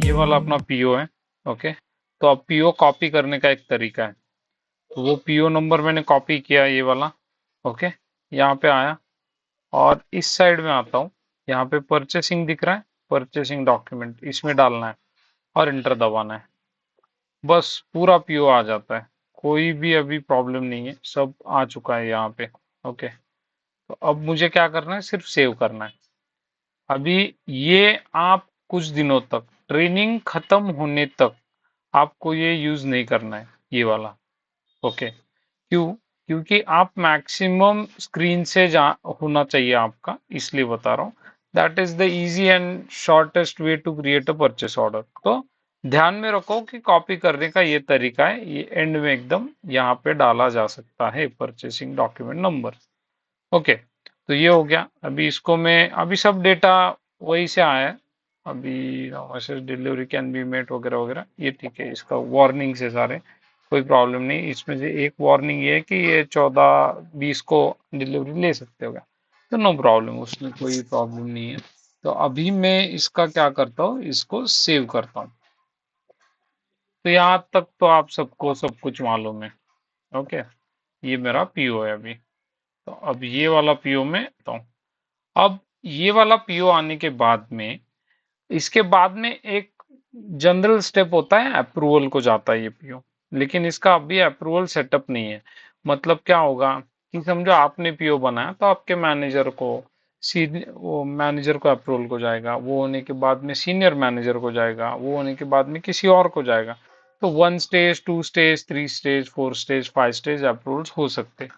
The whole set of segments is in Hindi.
ये वाला अपना पीओ है। ओके, तो अब पीओ कॉपी करने का एक तरीका है। तो वो पीओ नंबर मैंने कॉपी किया, ये वाला। ओके, यहाँ पे आया और इस साइड में आता हूँ। यहाँ पे परचेसिंग दिख रहा है, परचेसिंग डॉक्यूमेंट, इसमें डालना है और इंटर दबाना है। बस पूरा पीओ आ जाता है, कोई भी अभी प्रॉब्लम नहीं है, सब आ चुका है यहाँ पे। ओके, तो अब मुझे क्या करना है, सिर्फ सेव करना है। अभी ये आप कुछ दिनों तक, ट्रेनिंग खत्म होने तक आपको ये यूज नहीं करना है, ये वाला। ओके, क्यों? क्योंकि आप मैक्सिमम स्क्रीन से जा होना चाहिए आपका, इसलिए बता रहा हूँ। That is the easy and shortest way to create a purchase order. तो ध्यान में रखो कि कॉपी करने का ये तरीका है, ये एंड में एकदम यहाँ पे डाला जा सकता है, परचेसिंग डॉक्यूमेंट नंबर। ओके, तो ये हो गया। अभी इसको मैं, अभी सब डेटा वही से आया है। अभी message delivery can be met वगैरह वगैरह, ये ठीक है। इसका वार्निंग से सारे, कोई प्रॉब्लम नहीं। इसमें से एक वार्निंग ये है कि ये 14-20 को डिलीवरी ले सकते हो क्या, तो नो प्रॉब्लम, उसमें कोई प्रॉब्लम नहीं है। तो अभी मैं इसका क्या करता हूँ, इसको सेव करता हूँ। तो यहाँ तक तो आप सबको सब कुछ मालूम है। ओके, ये मेरा पीओ है अभी। तो अब ये वाला पीओ में तो अब ये वाला पीओ आने के बाद में, इसके बाद में एक जनरल स्टेप होता है, अप्रूवल को जाता है ये पीओ। लेकिन इसका अभी अप्रूवल सेटअप नहीं है। मतलब क्या होगा कि समझो आपने पीओ बनाया, तो आपके मैनेजर को, सीनियर, वो मैनेजर को अप्रूवल को जाएगा, वो होने के बाद में सीनियर मैनेजर को जाएगा, वो होने के बाद में किसी और को जाएगा। तो 1 stage, 2 stage, 3 stage, 4 stage, 5 stage approvals हो सकते हैं।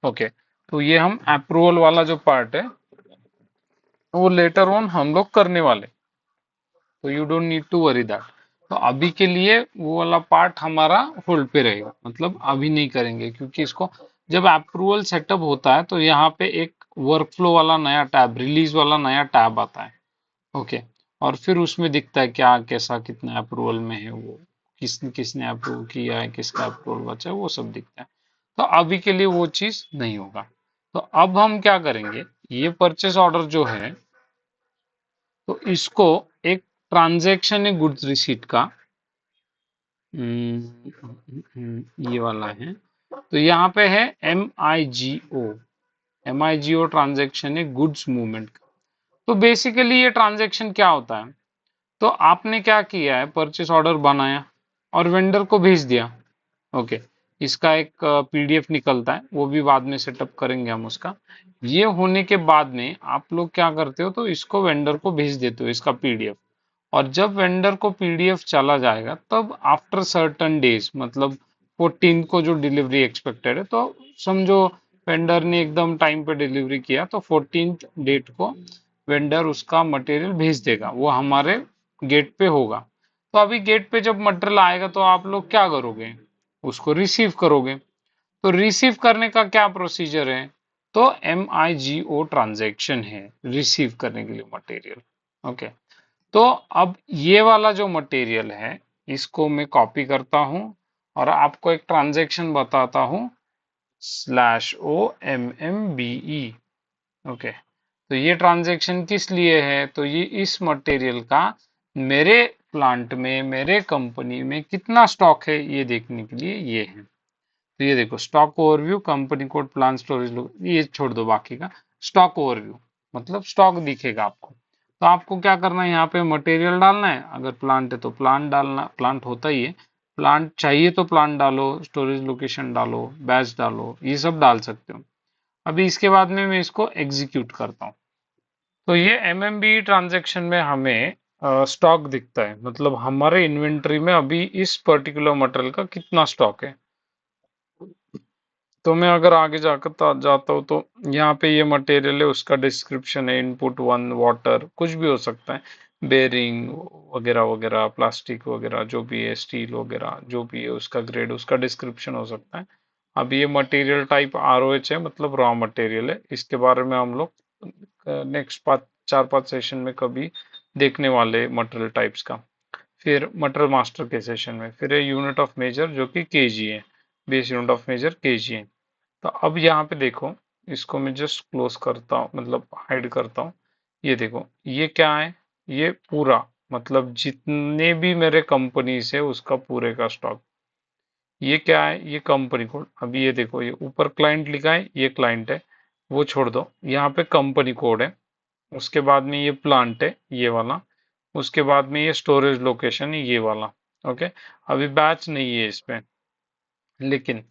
ओके, तो ये हम अप्रूवल वाला जो पार्ट है, वो लेटर ऑन हम लोग करने वाले, तो you don't need to worry that. तो अभी के लिए वो वाला पार्ट हमारा होल्ड पे रहेगा, मतलब अभी नहीं करेंगे, क्योंकि इसको जब अप्रूवल सेटअप होता है तो यहाँ पे एक वर्कफ्लो वाला नया टैब, रिलीज वाला नया टैब आता है। ओके, और फिर उसमें दिखता है क्या कैसा कितना अप्रूवल में है, वो किसने किसने अप्रूव किया है, किसका अप्रूवल बचा है, वो सब दिखता है। तो अभी के लिए वो चीज नहीं होगा। तो अब हम क्या करेंगे, ये परचेस ऑर्डर जो है, तो इसको एक ट्रांजैक्शन है गुड्स रिसीट का, ये वाला है। तो यहाँ पे है MIGO, MIGO ट्रांजैक्शन है गुड्स मूवमेंट का। तो बेसिकली ये ट्रांजैक्शन क्या होता है, तो आपने क्या किया है, परचेस ऑर्डर बनाया और वेंडर को भेज दिया। ओके, इसका एक PDF निकलता है, वो भी बाद में सेटअप करेंगे हम उसका। ये होने के बाद में आप लोग क्या करते हो, तो इसको वेंडर को भेज देते हो, इसका PDF। और जब वेंडर को PDF चला जाएगा, तब आफ्टर सर्टन डेज, मतलब 14 को जो डिलीवरी एक्सपेक्टेड है, तो समझो वेंडर ने एकदम टाइम पे डिलीवरी किया, तो 14 डेट को वेंडर उसका मटेरियल भेज देगा, वो हमारे गेट पे होगा। तो अभी गेट पे जब मटेरियल आएगा, तो आप लोग क्या करोगे, उसको रिसीव करोगे। तो रिसीव करने का क्या प्रोसीजर है, तो MIGO ट्रांजैक्शन है रिसीव करने के लिए मटेरियल। ओके, तो अब ये वाला जो मटेरियल है, इसको मैं कॉपी करता हूं और आपको एक ट्रांजैक्शन बताता हूं, /OMMBE। ओके, तो ये ट्रांजैक्शन किस लिए है, तो ये इस मटेरियल का मेरे प्लांट में, मेरे कंपनी में कितना स्टॉक है, ये देखने के लिए ये है। तो ये देखो, stock overview, company code, plan storage, ये छोड़ दो बाकी का। स्टॉक ओवरव्यू मतलब स्टॉक दिखेगा आपको। तो आपको क्या करना है, यहाँ पे मटेरियल डालना है, अगर प्लांट है तो प्लांट डालना, प्लांट होता ही है, प्लांट चाहिए तो प्लांट डालो, स्टोरेज लोकेशन डालो, बैच डालो, ये सब डाल सकते हो। अभी इसके बाद में मैं इसको एग्जीक्यूट करता हूँ। तो ये MMB ट्रांजैक्शन में हमें स्टॉक दिखता है, मतलब हमारे इन्वेंट्री में अभी इस पर्टिकुलर मटेरियल का कितना स्टॉक है। तो मैं अगर आगे जाकर जाता हूँ, तो यहाँ पे ये मटेरियल है, उसका डिस्क्रिप्शन है, इनपुट 1 वाटर, कुछ भी हो सकता है, बेरिंग वगैरह वगैरह, प्लास्टिक वगैरह जो भी है, स्टील वगैरह जो भी है, उसका ग्रेड, उसका डिस्क्रिप्शन हो सकता है। अब ये मटेरियल टाइप ROH है, मतलब रॉ मटेरियल है। इसके बारे में हम लोग नेक्स्ट 4-5 सेशन में कभी देखने वाले मटेरियल टाइप्स का। फिर मटेरियल मास्टर के सेशन में फिर यूनिट ऑफ मेजर जो कि KG है, base unit of measure KG है। तो अब यहाँ पे देखो, इसको मैं जस्ट क्लोज करता हूँ, मतलब हाइड करता हूँ। ये देखो, ये क्या है, ये पूरा मतलब जितने भी मेरे कंपनी से उसका पूरे का स्टॉक। ये क्या है, ये कंपनी कोड। अभी ये देखो, ये ऊपर क्लाइंट लिखा है, ये क्लाइंट है, वो छोड़ दो। यहाँ पे कंपनी कोड है, उसके बाद में ये प्लांट है ये वाला, उसके बाद में ये स्टोरेज लोकेशन है ये वाला। ओके, अभी बैच नहीं है इसमें, लेकिन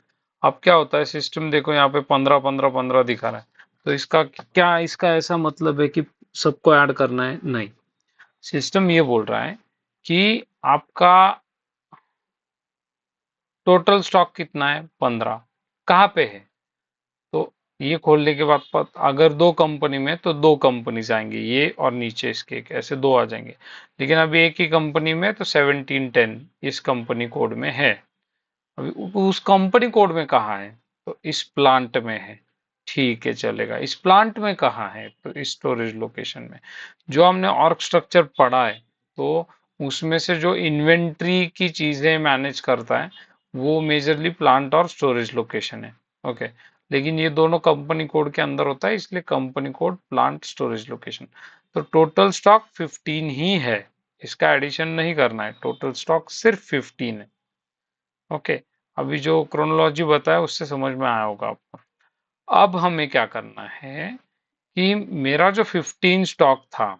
अब क्या होता है, सिस्टम देखो यहाँ पे 15 15 15 दिखा रहा है। तो इसका क्या, इसका ऐसा मतलब है कि सबको ऐड करना है? नहीं, सिस्टम ये बोल रहा है कि आपका टोटल स्टॉक कितना है, 15। कहाँ पे है? तो ये खोलने के बाद अगर दो कंपनी में, तो दो कंपनी आएंगे, ये और नीचे इसके एक, ऐसे दो आ जाएंगे। लेकिन अभी एक ही कंपनी में, तो 1710 इस कंपनी कोड में है। अभी उस कंपनी कोड में कहाँ है? तो इस प्लांट में है। ठीक है, चलेगा। इस प्लांट में कहाँ है? तो इस स्टोरेज लोकेशन में। जो हमने ऑर्ग स्ट्रक्चर पढ़ा है, तो उसमें से जो इन्वेंट्री की चीजें मैनेज करता है, वो मेजरली प्लांट और स्टोरेज लोकेशन है। ओके, लेकिन ये दोनों कंपनी कोड के अंदर होता है, इसलिए company code plant storage location. तो टोटल स्टॉक 15 ही है, इसका एडिशन नहीं करना है, टोटल स्टॉक सिर्फ 15 है। ओके, अभी जो क्रोनोलॉजी बताया उससे समझ में आया होगा आपको। अब हमें क्या करना है कि मेरा जो 15 स्टॉक था,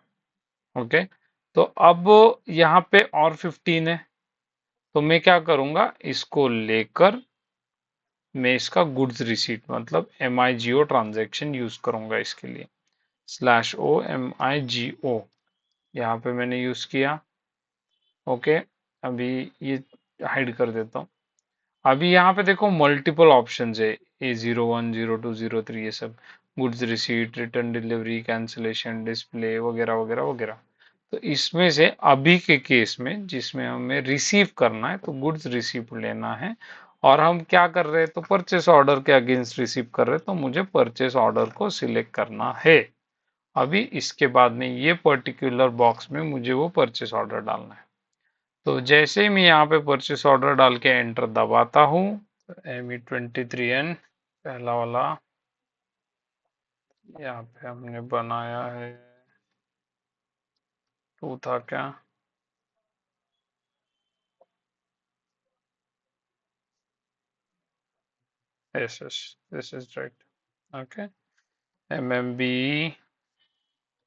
ओके, तो अब यहाँ पे और 15 है। तो मैं क्या करूंगा, इसको लेकर मैं इसका गुड्स रिसीट मतलब MIGO ट्रांजैक्शन यूज करूंगा इसके लिए। /O MIGO यहाँ पे मैंने यूज किया। ओके, अभी ये हाइड कर देता हूँ। अभी यहाँ पे देखो मल्टीपल ऑप्शंस है, A01 02 03, ये सब goods receipt, return delivery, cancellation, display वगैरह वगैरह वगैरह। तो इसमें से अभी के केस में जिसमें हमें रिसीव करना है, तो गुड्स रिसीव लेना है। और हम क्या कर रहे हैं, तो परचेस ऑर्डर के अगेंस्ट रिसीव कर रहे हैं, तो मुझे परचेस ऑर्डर को सिलेक्ट करना है। अभी इसके बाद में ये पर्टिकुलर बॉक्स में मुझे वो परचेस ऑर्डर डालना है। तो जैसे ही मैं यहाँ पे परचेस ऑर्डर डाल के एंटर दबाता हूँ, ME23N पहला वाला यहाँ पे हमने बनाया है, टू था क्या? Yes yes, this is right. Okay, MMB,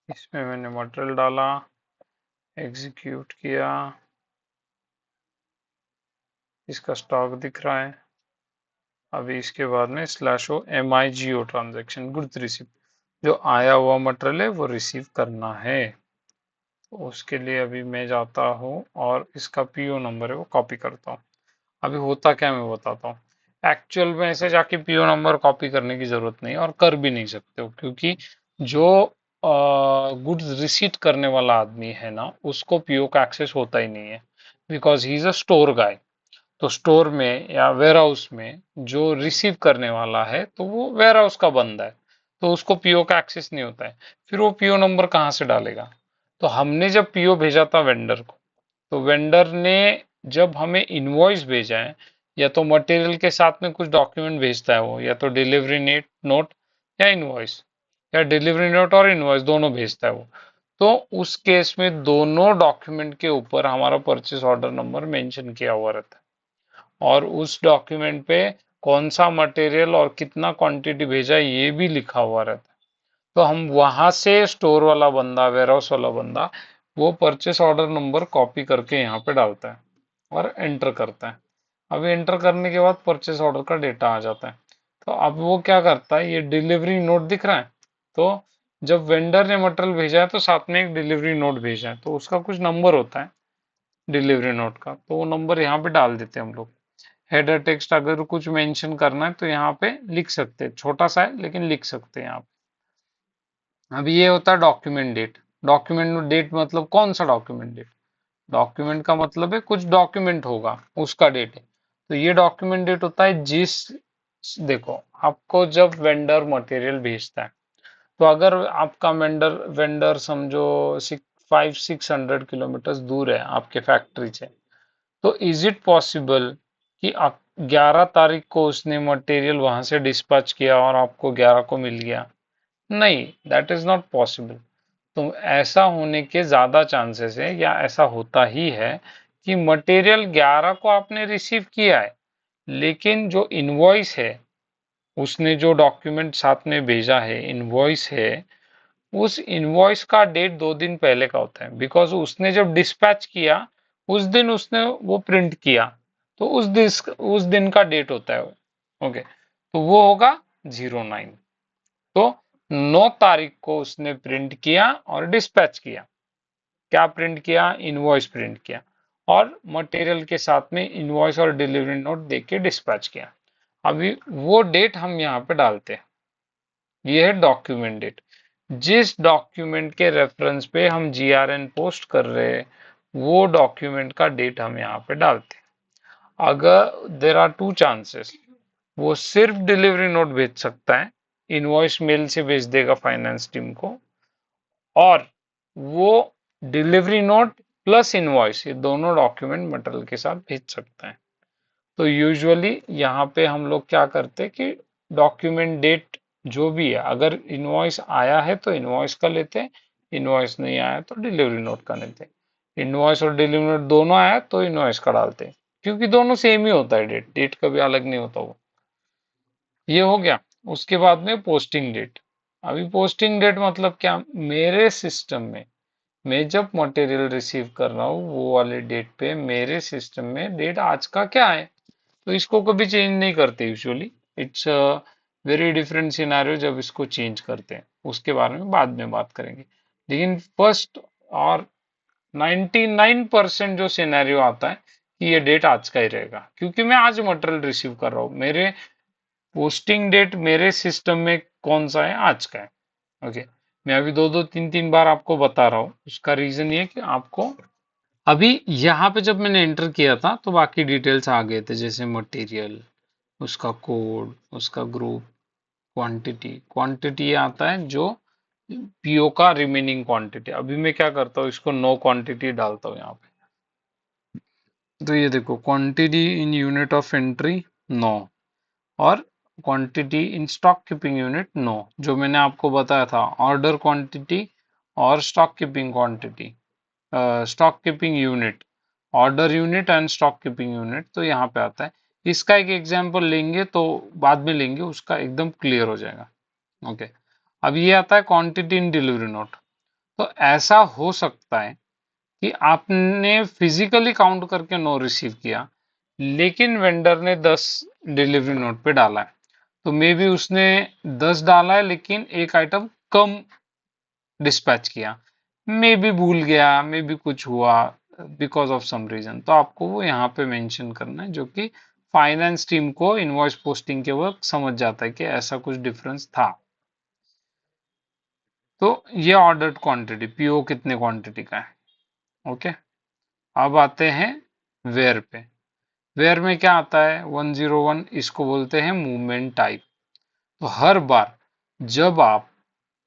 इसमें मैंने मटेरियल डाला, एग्जीक्यूट किया, इसका स्टॉक दिख रहा है। अभी इसके बाद में /O MIGO transaction goods receive, जो आया हुआ मटेरियल है वो रिसीव करना है। तो उसके लिए अभी मैं जाता हूँ और इसका PO नंबर है वो कॉपी करता हूँ। अभी होता क्या, मैं बताता हूँ। एक्चुअल में ऐसे जाके PO नंबर कॉपी करने की जरूरत नहीं, और कर भी नहीं सकते हो, क्योंकि जो गुड्स रिसीट करने वाला आदमी है ना, उसको PO का एक्सेस होता ही नहीं है, because he is a store guy. तो स्टोर में या वेयर हाउस में जो रिसीव करने वाला है, तो वो वेयर हाउस का बंदा है, तो उसको PO का एक्सेस नहीं होता है। फिर वो PO नंबर कहाँ से डालेगा? तो हमने जब PO भेजा था वेंडर को, तो वेंडर ने जब हमें इनवॉइस भेजा है, या तो मटेरियल के साथ में कुछ डॉक्यूमेंट भेजता है वो, या तो डिलीवरी नेट नोट या इनवॉइस, या डिलीवरी नोट और इनवॉइस दोनों भेजता है वो। तो उस केस में दोनों डॉक्यूमेंट के ऊपर हमारा परचेस ऑर्डर नंबर मेंशन किया हुआ रहता है, और उस डॉक्यूमेंट पे कौन सा मटेरियल और कितना क्वांटिटी भेजा है ये भी लिखा हुआ रहता है। तो हम वहां से स्टोर वाला बंदा, वेयर हाउस वाला बंदा, वो परचेस ऑर्डर नंबर कॉपी करके यहाँ पे डालता है और एंटर करता है। अभी एंटर करने के बाद परचेस ऑर्डर का डेटा आ जाता है। तो अब वो क्या करता है, ये डिलीवरी नोट दिख रहा है, तो जब वेंडर ने मटेरियल भेजा है, तो साथ में एक डिलीवरी नोट भेजा है, तो उसका कुछ नंबर होता है डिलीवरी नोट का, तो वो नंबर यहाँ पे डाल देते हैं हम लोग। हेडर टेक्स्ट अगर कुछ मेंशन करना है, तो यहाँ पे लिख सकते हैं, छोटा सा है लेकिन लिख सकते हैं आप। अब ये होता है डॉक्यूमेंट डेट। डॉक्यूमेंट डेट मतलब कौन सा डॉक्यूमेंट डेट? डॉक्यूमेंट का मतलब है कुछ डॉक्यूमेंट होगा, उसका डेट है। तो ये डॉक्यूमेंट डेट होता है जिस, देखो, आपको जब वेंडर मटेरियल भेजता है, तो अगर आपका वेंडर वेंडर समझो 500 600 किलोमीटर दूर है आपके फैक्ट्री से, तो इज इट पॉसिबल कि आप 11 तारीख को उसने मटेरियल वहां से डिस्पैच किया और आपको 11 को मिल गया? नहीं, दैट इज नॉट पॉसिबल। तो ऐसा होने के ज्यादा चांसेस है या ऐसा होता ही है कि मटेरियल 11 को आपने रिसीव किया है, लेकिन जो इनवॉइस है, उसने जो डॉक्यूमेंट साथ में भेजा है, इनवॉइस है, उस इनवॉइस का डेट 2 दिन पहले का होता है, बिकॉज उसने जब डिस्पैच किया उस दिन उसने वो प्रिंट किया, तो उस दिन का डेट होता है। ओके, तो वो होगा 09। तो 9 तारीख को उसने प्रिंट किया और डिस्पैच किया। क्या प्रिंट किया? इनवॉइस प्रिंट किया और मटेरियल के साथ में इनवॉइस और डिलीवरी नोट देके के डिस्पैच किया। अभी वो डेट हम यहाँ पे डालते हैं, ये है डॉक्यूमेंट डेट। जिस डॉक्यूमेंट के रेफरेंस पे हम जीआरएन पोस्ट कर रहे हैं, वो डॉक्यूमेंट का डेट हम यहाँ पे डालते हैं। अगर देर आर 2 चांसेस, वो सिर्फ डिलीवरी नोट भेज सकता है, इनवॉइस मेल से भेज देगा फाइनेंस टीम को, और वो डिलीवरी नोट प्लस इनवॉइस ये दोनों डॉक्यूमेंट मटेरियल के साथ भेज सकता है। तो यूजुअली यहाँ पे हम लोग क्या करते हैं कि डॉक्यूमेंट डेट जो भी है, अगर इनवॉइस आया है तो इनवॉइस का लेते हैं, इनवॉइस नहीं आया तो डिलीवरी नोट का लेते हैं। इनवॉइस और डिलीवरी नोट दोनों आया तो इनवॉइस का डालते हैं, क्योंकि दोनों सेम ही होता है, डेट डेट कभी अलग नहीं होता वो। ये हो गया। उसके बाद में पोस्टिंग डेट। अभी पोस्टिंग डेट मतलब क्या? मेरे सिस्टम में मैं जब मटेरियल रिसीव कर रहा हूँ वो वाले डेट पे मेरे सिस्टम में डेट आज का क्या है, तो इसको कभी चेंज नहीं करते usually. It's very different scenario जब इसको चेंज करते हैं, उसके बारे में बाद में बात करेंगे। लेकिन फर्स्ट और 99% जो सिनेरियो आता है कि ये डेट आज का ही रहेगा, क्योंकि मैं आज मटेरियल रिसीव कर रहा हूँ, मेरे पोस्टिंग डेट मेरे सिस्टम में कौन सा है? आज का है। ओके, मैं अभी दो दो तीन तीन बार आपको बता रहा हूँ, उसका रीजन ये कि आपको अभी यहाँ पे जब मैंने एंटर किया था तो बाकी डिटेल्स आ गए थे, जैसे मटेरियल, उसका कोड, उसका ग्रुप, क्वांटिटी। क्वांटिटी आता है जो पीओ का रिमेनिंग क्वांटिटी। अभी मैं क्या करता हूँ, इसको नो क्वांटिटी डालता हूँ यहाँ पे। तो ये देखो, quantity in unit of entry 9, और quantity in stock keeping unit 9, जो मैंने आपको बताया था, ऑर्डर क्वांटिटी और stock keeping quantity, stock keeping unit, order unit and stock keeping unit, तो यहाँ पे आता है। इसका एक एग्जांपल लेंगे तो बाद में लेंगे, उसका एकदम क्लियर हो जाएगा। ओके, अब ये आता है क्वांटिटी इन डिलीवरी नोट। तो ऐसा हो सकता है कि आपने फिजिकली काउंट करके 9 रिसीव किया, लेकिन वेंडर ने 10 डिलीवरी नोट पे डाला है, तो मे बी उसने 10 डाला है लेकिन एक आइटम कम डिस्पैच किया, मे बी भूल गया, मे बी कुछ हुआ, बिकॉज ऑफ सम रीजन, तो आपको वो यहाँ पे मेंशन करना है, जो कि फाइनेंस टीम को इनवॉइस पोस्टिंग के वक्त समझ जाता है कि ऐसा कुछ डिफरेंस था। तो ये ऑर्डर्ड क्वांटिटी, पीओ कितने क्वांटिटी का है। ओके, अब आते हैं वेयर पे। वेयर में क्या आता है? 101, इसको बोलते हैं मूवमेंट टाइप। तो हर बार जब आप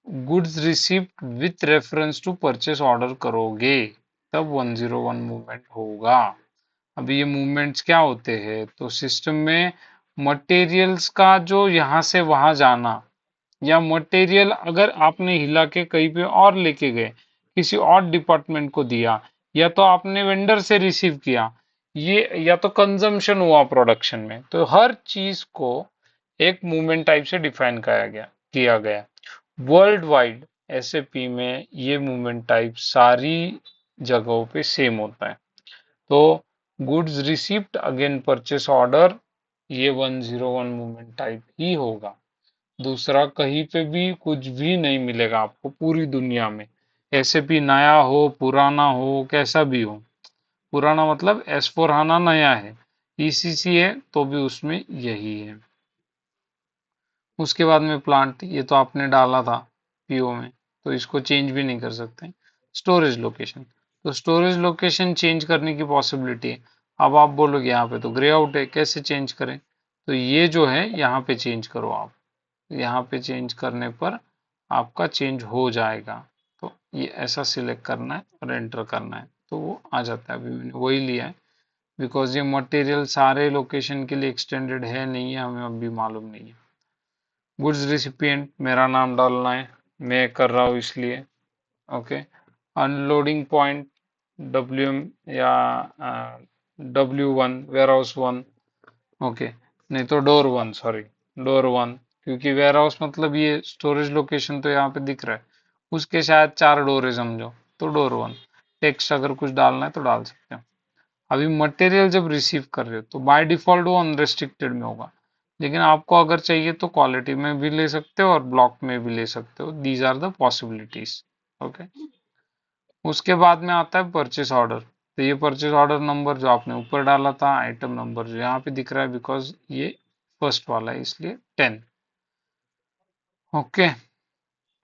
goods received with reference to purchase order करोगे, तब 101 मूवमेंट होगा। अभी ये मूवमेंट्स क्या होते हैं? तो सिस्टम में मटेरियल्स का जो यहाँ से वहां जाना, या मटेरियल अगर आपने हिला के कहीं पे और लेके गए, किसी और डिपार्टमेंट को दिया, या तो आपने वेंडर से रिसीव किया, ये या तो कंजम्पशन हुआ प्रोडक्शन में, तो हर चीज को एक मूवमेंट टाइप से डिफाइन किया गया वर्ल्ड वाइड। एसएपी में ये मूवमेंट टाइप सारी जगहों पे सेम होता है। तो goods received again purchase order, ये 101 मूवमेंट टाइप ही होगा। दूसरा कहीं पे भी कुछ भी नहीं मिलेगा आपको पूरी दुनिया में। एसएपी नया हो, पुराना हो, कैसा भी हो। पुराना मतलब S/4HANA नया है, ईसीसी है तो भी उसमें यही है। उसके बाद में प्लांट, ये तो आपने डाला था पीओ में, तो इसको चेंज भी नहीं कर सकते। स्टोरेज लोकेशन, तो स्टोरेज लोकेशन चेंज करने की पॉसिबिलिटी है। अब आप बोलोगे यहाँ पे तो ग्रे आउट है, कैसे चेंज करें? तो ये जो है यहाँ पे चेंज करो आप, यहाँ पे चेंज करने पर आपका चेंज हो जाएगा। तो ये ऐसा सिलेक्ट करना है और एंटर करना है, तो वो आ जाता है। अभी मैंने वही लिया है, बिकॉज ये मटेरियल सारे लोकेशन के लिए एक्सटेंडेड है नहीं है, हमें अभी मालूम नहीं है। गुड्स रिसिपिएंट, मेरा नाम डालना है, मैं कर रहा हूँ इसलिए। ओके, अनलोडिंग पॉइंट WM या W1 वेयर हाउस 1। ओके, नहीं तो डोर 1, सॉरी, डोर 1, क्योंकि वेयर हाउस मतलब ये स्टोरेज लोकेशन तो यहाँ पे दिख रहा है, उसके शायद 4 डोर है समझो, तो डोर 1। टेक्स्ट अगर कुछ डालना है तो डाल सकते हो। अभी मटेरियल जब रिसीव कर रहे हो तो बाय डिफॉल्ट वो अनरेस्ट्रिक्टेड में होगा, लेकिन आपको अगर चाहिए तो क्वालिटी में भी ले सकते हो और ब्लॉक में भी ले सकते हो। These are the possibilities. Okay, उसके बाद में आता है परचेस ऑर्डर। तो ये परचेस ऑर्डर नंबर जो आपने ऊपर डाला था, आइटम नंबर जो यहाँ पे दिख रहा है, बिकॉज ये फर्स्ट वाला है इसलिए 10। ओके,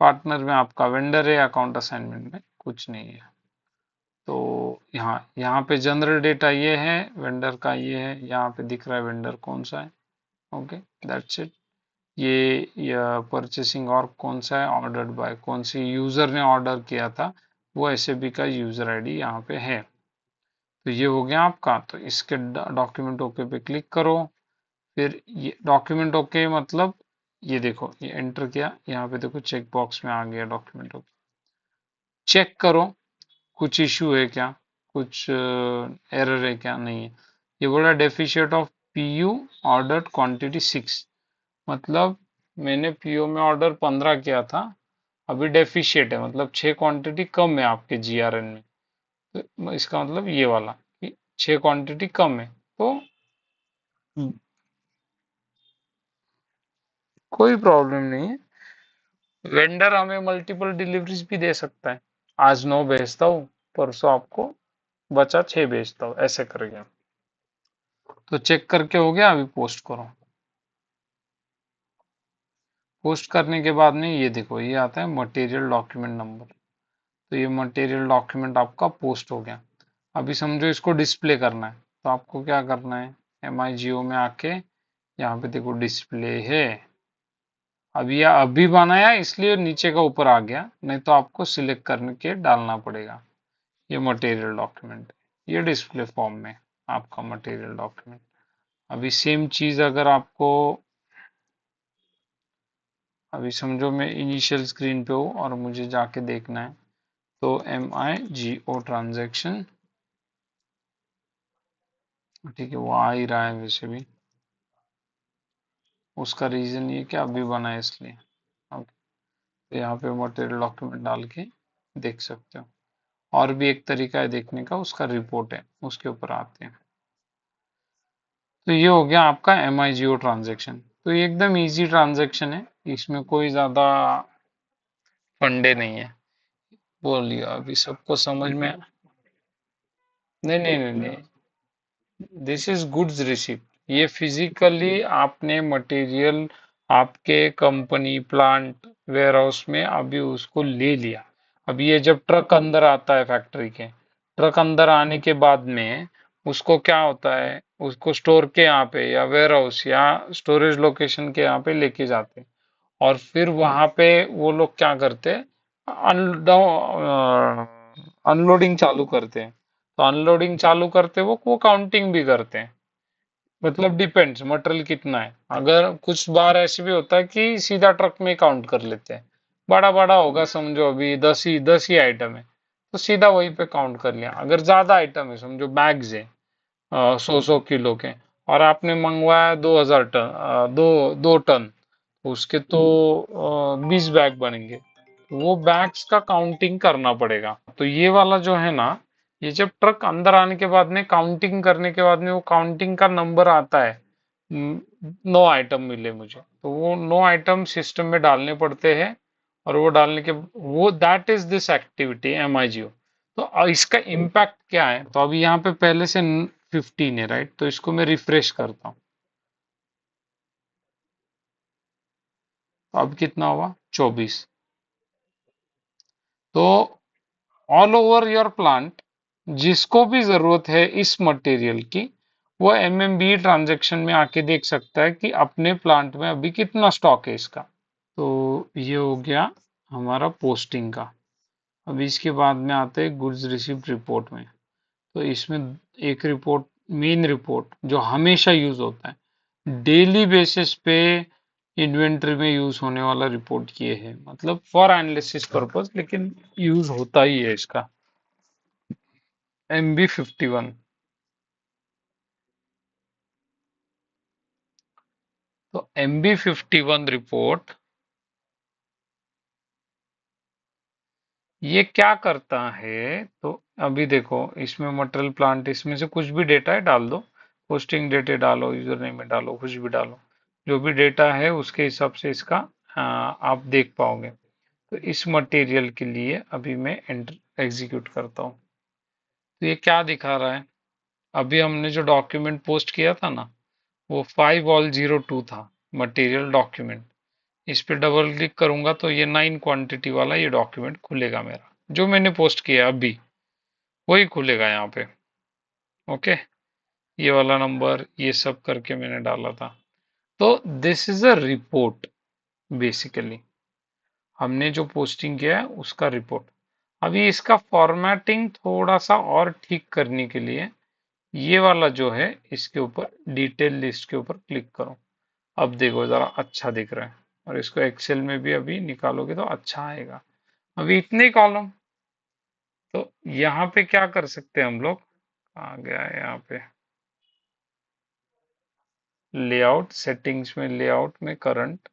पार्टनर में आपका वेंडर है, अकाउंट असाइनमेंट में कुछ नहीं है। तो यहाँ यहाँ पे जनरल डेटा ये है, वेंडर का ये है, यहाँ पे दिख रहा है वेंडर कौन सा है। Okay, that's it. ये परचेसिंग और कौन सा है, ऑर्डर्ड बाय कौन सी यूजर ने ऑर्डर किया था, वो एसएबी का यूजर आईडी यहाँ पे है। तो ये हो गया आपका। तो इसके डॉक्यूमेंट ओके पे क्लिक करो। फिर ये डॉक्यूमेंट ओके मतलब ये देखो, ये एंटर किया, यहाँ पे देखो चेक बॉक्स में आ गया डॉक्यूमेंट ओके। चेक करो कुछ इशू है क्या, कुछ एरर है क्या, नहीं है। ये बोला deficient of PU order quantity 6, मतलब मैंने पीओ में ऑर्डर 15 किया था, अभी डेफिशिएट है, मतलब 6 क्वांटिटी कम है आपके जीआरएन में। तो इसका मतलब ये वाला कि 6 क्वांटिटी कम है, तो कोई प्रॉब्लम नहीं है। वेंडर हमें मल्टीपल डिलीवरीज भी दे सकता है, आज 9 भेजता हूँ, परसों आपको बचा 6 भेजता हूँ, ऐसे करेंगे। तो चेक करके हो गया, अभी पोस्ट करो। पोस्ट करने के बाद में ये देखो, ये आता है मटेरियल डॉक्यूमेंट नंबर। तो ये मटेरियल डॉक्यूमेंट आपका पोस्ट हो गया। अभी समझो इसको डिस्प्ले करना है, तो आपको क्या करना है, MIGO में आके यहाँ पे देखो डिस्प्ले है। अभी यह अभी बनाया इसलिए नीचे का ऊपर आ गया, नहीं तो आपको सिलेक्ट करके डालना पड़ेगा। ये मटेरियल डॉक्यूमेंट, ये डिस्प्ले फॉर्म में आपका मटेरियल डॉक्यूमेंट। अभी सेम चीज अगर आपको, अभी समझो मैं इनिशियल स्क्रीन पे हूँ और मुझे जाके देखना है, तो MIGO ट्रांजैक्शन, ठीक है, वो आ ही रहा है वैसे भी। उसका रीजन ये कि अभी बना है इसलिए। ओके, तो यहाँ पे मटेरियल डॉक्यूमेंट डाल के देख सकते हो। और भी एक तरीका है देखने का, उसका रिपोर्ट है, उसके ऊपर आते हैं। तो ये हो गया आपका MIGO ट्रांजैक्शन। तो ये एकदम इजी ट्रांजैक्शन है, इसमें कोई ज्यादा फंडे नहीं है। बोलिए, अभी सबको समझ में? नहीं नहीं नहीं नहीं, दिस इज गुड्स रिसिप्ट। ये फिजिकली आपने मटेरियल आपके कंपनी प्लांट वेयर हाउस में अभी उसको ले लिया। अभी ये जब ट्रक अंदर आता है फैक्ट्री के, ट्रक अंदर आने के बाद में उसको क्या होता है, उसको स्टोर के यहाँ पे या वेयर हाउस या स्टोरेज लोकेशन के यहाँ पे लेके जाते हैं। और फिर वहां पे वो लोग क्या करते हैं, अनलोडिंग चालू करते हैं। तो अनलोडिंग चालू करते वो काउंटिंग भी करते हैं, मतलब डिपेंड्स मटेरियल कितना है। अगर कुछ बार ऐसे भी होता है कि सीधा ट्रक में काउंट कर लेते हैं, बड़ा बड़ा होगा समझो, अभी 10 ही आइटम है, तो सीधा वहीं पे काउंट कर लिया। अगर ज्यादा आइटम है, समझो बैग्स है 100-100 किलो के, और आपने मंगवाया 2000 टन, दो टन, उसके तो 20 बैग बनेंगे, वो बैग्स का काउंटिंग करना पड़ेगा। तो ये वाला जो है ना, ये जब ट्रक अंदर आने के बाद में काउंटिंग करने के बाद में वो काउंटिंग का नंबर आता है, 9 आइटम मिले मुझे, तो वो 9 आइटम सिस्टम में डालने पड़ते हैं। और वो डालने के, वो that is this activity MIGO। तो इसका इम्पैक्ट क्या है, तो अभी यहाँ पे पहले से 15 है, राइट, तो इसको मैं रिफ्रेश करता हूँ, तो अब कितना हुआ, 24। तो ऑल ओवर योर प्लांट, जिसको भी जरूरत है इस मटेरियल की, वो MMBE ट्रांजैक्शन में आके देख सकता है कि अपने प्लांट में अभी कितना स्टॉक है इसका। तो ये हो गया हमारा पोस्टिंग का। अभी इसके बाद में आते हैं गुड्स रिसीव्ड रिपोर्ट में। तो इसमें एक रिपोर्ट, मेन रिपोर्ट जो हमेशा यूज होता है डेली बेसिस पे, इन्वेंट्री में यूज होने वाला रिपोर्ट ये है, मतलब फॉर एनालिसिस पर्पस, लेकिन यूज होता ही है इसका। MB51। तो MB51 रिपोर्ट ये क्या करता है, तो अभी देखो इसमें मटेरियल प्लांट, इसमें से कुछ भी डेटा है डाल दो, पोस्टिंग डेटे डालो, यूजर नेम में डालो, कुछ भी डालो, जो भी डेटा है उसके हिसाब से इसका आप देख पाओगे। तो इस मटेरियल के लिए अभी मैं एंटर एग्जीक्यूट करता हूँ, तो ये क्या दिखा रहा है, अभी हमने जो डॉक्यूमेंट पोस्ट किया था ना, वो 5 all 02 था, मटेरियल डॉक्यूमेंट। इस पे डबल क्लिक करूंगा तो ये 9 क्वांटिटी वाला ये डॉक्यूमेंट खुलेगा मेरा, जो मैंने पोस्ट किया अभी वही खुलेगा यहाँ पे। ओके, ये वाला नंबर ये सब करके मैंने डाला था। तो this is a report basically, हमने जो पोस्टिंग किया है उसका रिपोर्ट। अभी इसका फॉर्मेटिंग थोड़ा सा और ठीक करने के लिए ये वाला जो है इसके ऊपर डिटेल लिस्ट के ऊपर क्लिक करो। अब देखो जरा अच्छा दिख रहा है, और इसको एक्सेल में भी अभी निकालोगे तो अच्छा आएगा। अभी इतने कॉलम, तो यहाँ पे क्या कर सकते हैं हम लोग, आ गया है यहाँ पे लेआउट सेटिंग्स में, लेआउट में करंट,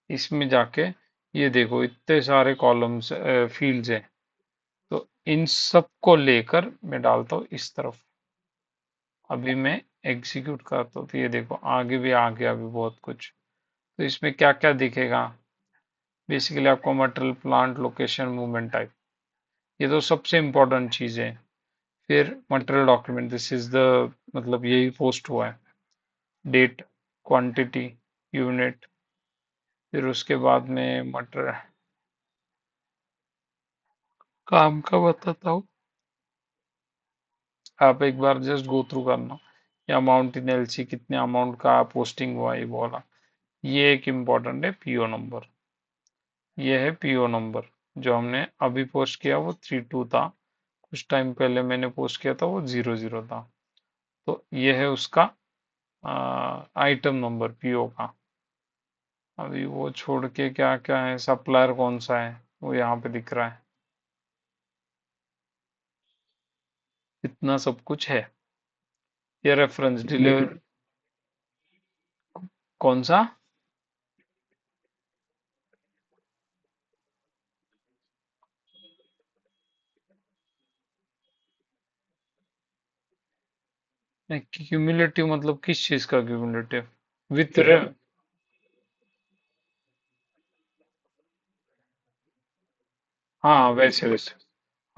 इसमें जाके ये देखो इतने सारे कॉलम्स फील्ड्स हैं, तो इन सब को लेकर मैं डालता हूँ इस तरफ। अभी मैं एग्जीक्यूट करता हूँ तो ये देखो आगे भी आ गया अभी बहुत कुछ। तो इसमें क्या क्या दिखेगा, बेसिकली आपको material plant location movement type, ये तो सबसे इम्पोर्टेंट चीज़ है। फिर material document, this is the, मतलब यही पोस्ट हुआ है, डेट, क्वांटिटी, यूनिट। फिर उसके बाद में मटेरियल काम का बताता हूँ, आप एक बार जस्ट गो थ्रू करना। ये अमाउंट इन एलसी, कितने अमाउंट का पोस्टिंग हुआ ये बोला। ये एक इम्पोर्टेंट है पीओ नंबर, ये है पीओ नंबर। जो हमने अभी पोस्ट किया वो 32 था, कुछ टाइम पहले मैंने पोस्ट किया था वो 00 था। तो ये है उसका आइटम नंबर पीओ का। अभी वो छोड़ के क्या क्या है, सप्लायर कौन सा है वो यहाँ पे दिख रहा है, इतना सब कुछ है। ये रेफरेंस डिलीवर, कौन सा, क्यूमुलेटिव मतलब किस चीज का क्यूमुलेटिव, विथ, हाँ वैसे वैसे,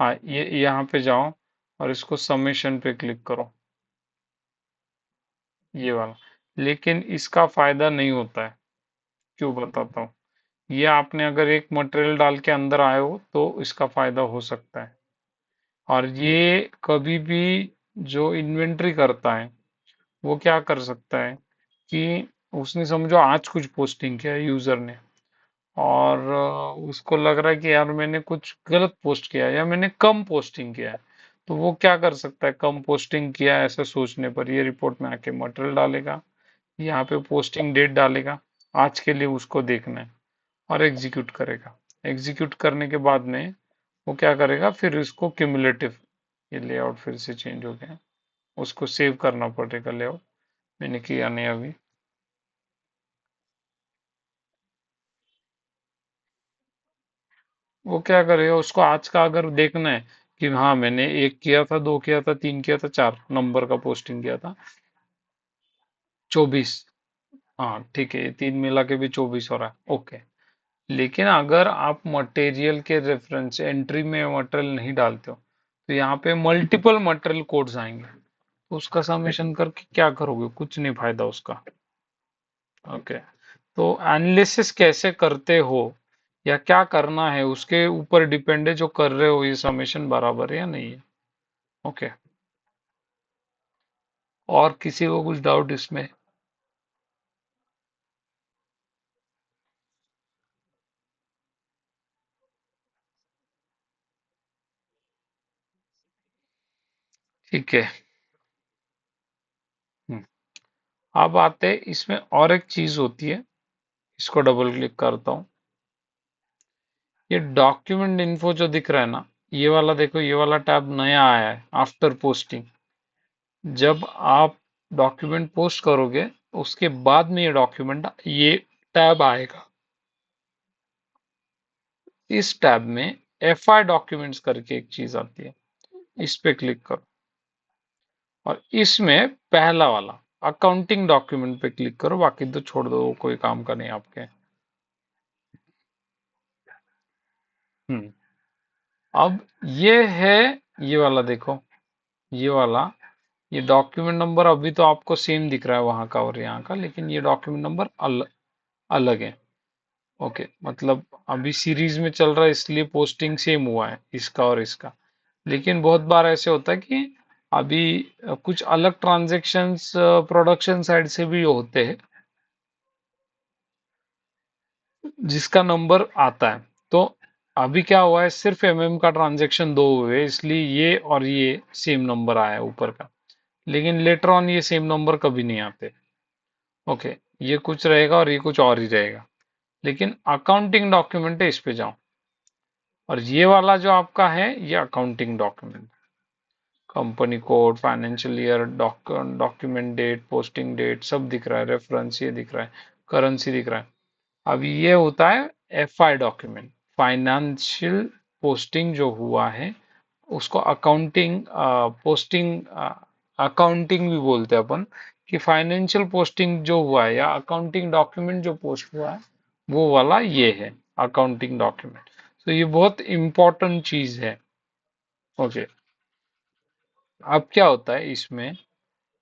हाँ ये यहाँ पे जाओ और इसको समेशन पे क्लिक करो, ये वाला। लेकिन इसका फायदा नहीं होता है, क्यों बताता हूँ। ये आपने अगर एक मटेरियल डाल के अंदर आए हो तो इसका फायदा हो सकता है, और ये कभी भी जो इन्वेंट्री करता है वो क्या कर सकता है कि उसने समझो आज कुछ पोस्टिंग किया यूजर ने, और उसको लग रहा है कि यार मैंने कुछ गलत पोस्ट किया है या मैंने कम पोस्टिंग किया है, तो वो क्या कर सकता है, कम पोस्टिंग किया है ऐसा सोचने पर ये रिपोर्ट में आके मटेरियल डालेगा, यहाँ पे पोस्टिंग डेट डालेगा, आज के लिए उसको देखना है, और एग्जीक्यूट करेगा। एग्जीक्यूट करने के बाद में वो क्या करेगा, फिर इसको क्यूमुलेटिव, ये लेआउट फिर से चेंज हो गया, उसको सेव करना पड़ेगा लेआउट, मैंने किया नहीं अभी। वो क्या करेगा, उसको आज का अगर देखना है कि हाँ मैंने एक किया था, दो किया था, तीन किया था, 4 नंबर का पोस्टिंग किया था, 24, हाँ ठीक है, ये तीन मिला के भी 24 हो रहा है, ओके। लेकिन अगर आप मटेरियल के रेफरेंस एंट्री में मटेरियल नहीं डालते हो तो यहाँ पे मल्टीपल मटेरियल कोड्स आएंगे, तो उसका समेशन करके क्या करोगे, कुछ नहीं फायदा उसका। ओके, तो एनालिसिस कैसे करते हो या क्या करना है उसके ऊपर डिपेंड है, जो कर रहे हो ये समेशन बराबर है या नहीं है। ओके, और किसी को कुछ डाउट इसमें। ठीक है। हम्म, अब आते हैं इसमें और एक चीज होती है, इसको डबल क्लिक करता हूँ। ये डॉक्यूमेंट इन्फो जो दिख रहा है ना, ये वाला देखो, ये वाला टैब नया आया है आफ्टर पोस्टिंग। जब आप डॉक्यूमेंट पोस्ट करोगे उसके बाद में ये टैब आएगा। इस टैब में FI डॉक्यूमेंट्स करके एक चीज आती है, इस पे क्लिक करो और इसमें पहला वाला अकाउंटिंग डॉक्यूमेंट पे क्लिक करो, बाकी तो छोड़ दो, कोई काम का नहीं आपके। हम्म अब ये है, ये वाला देखो, ये वाला, ये डॉक्यूमेंट नंबर अभी तो आपको सेम दिख रहा है वहां का और यहाँ का, लेकिन ये डॉक्यूमेंट नंबर अलग है। ओके, मतलब अभी सीरीज में चल रहा है इसलिए पोस्टिंग सेम हुआ है इसका और इसका। लेकिन बहुत बार ऐसे होता है कि अभी कुछ अलग ट्रांजैक्शंस प्रोडक्शन साइड से भी होते हैं जिसका नंबर आता है। तो अभी क्या हुआ है, सिर्फ का ट्रांजैक्शन दो हुए इसलिए ये और ये सेम नंबर आया है ऊपर का, लेकिन लेटर ऑन ये सेम नंबर कभी नहीं आते। ओके, ये कुछ रहेगा और ये कुछ और ही रहेगा। लेकिन अकाउंटिंग डॉक्यूमेंट है, इस पे जाओ और ये वाला जो आपका है ये accounting document, company code, financial year, document date, posting date सब दिख रहा है, रेफरेंस ये दिख रहा है, करेंसी दिख रहा है। अब ये होता है FI डॉक्यूमेंट, फाइनेंशियल पोस्टिंग जो हुआ है उसको अकाउंटिंग पोस्टिंग अकाउंटिंग भी बोलते हैं अपन, कि फाइनेंशियल पोस्टिंग जो हुआ है या अकाउंटिंग डॉक्यूमेंट जो पोस्ट हुआ है वो वाला ये है अकाउंटिंग डॉक्यूमेंट। तो ये बहुत इंपॉर्टेंट चीज है। ओके, अब क्या होता है इसमें,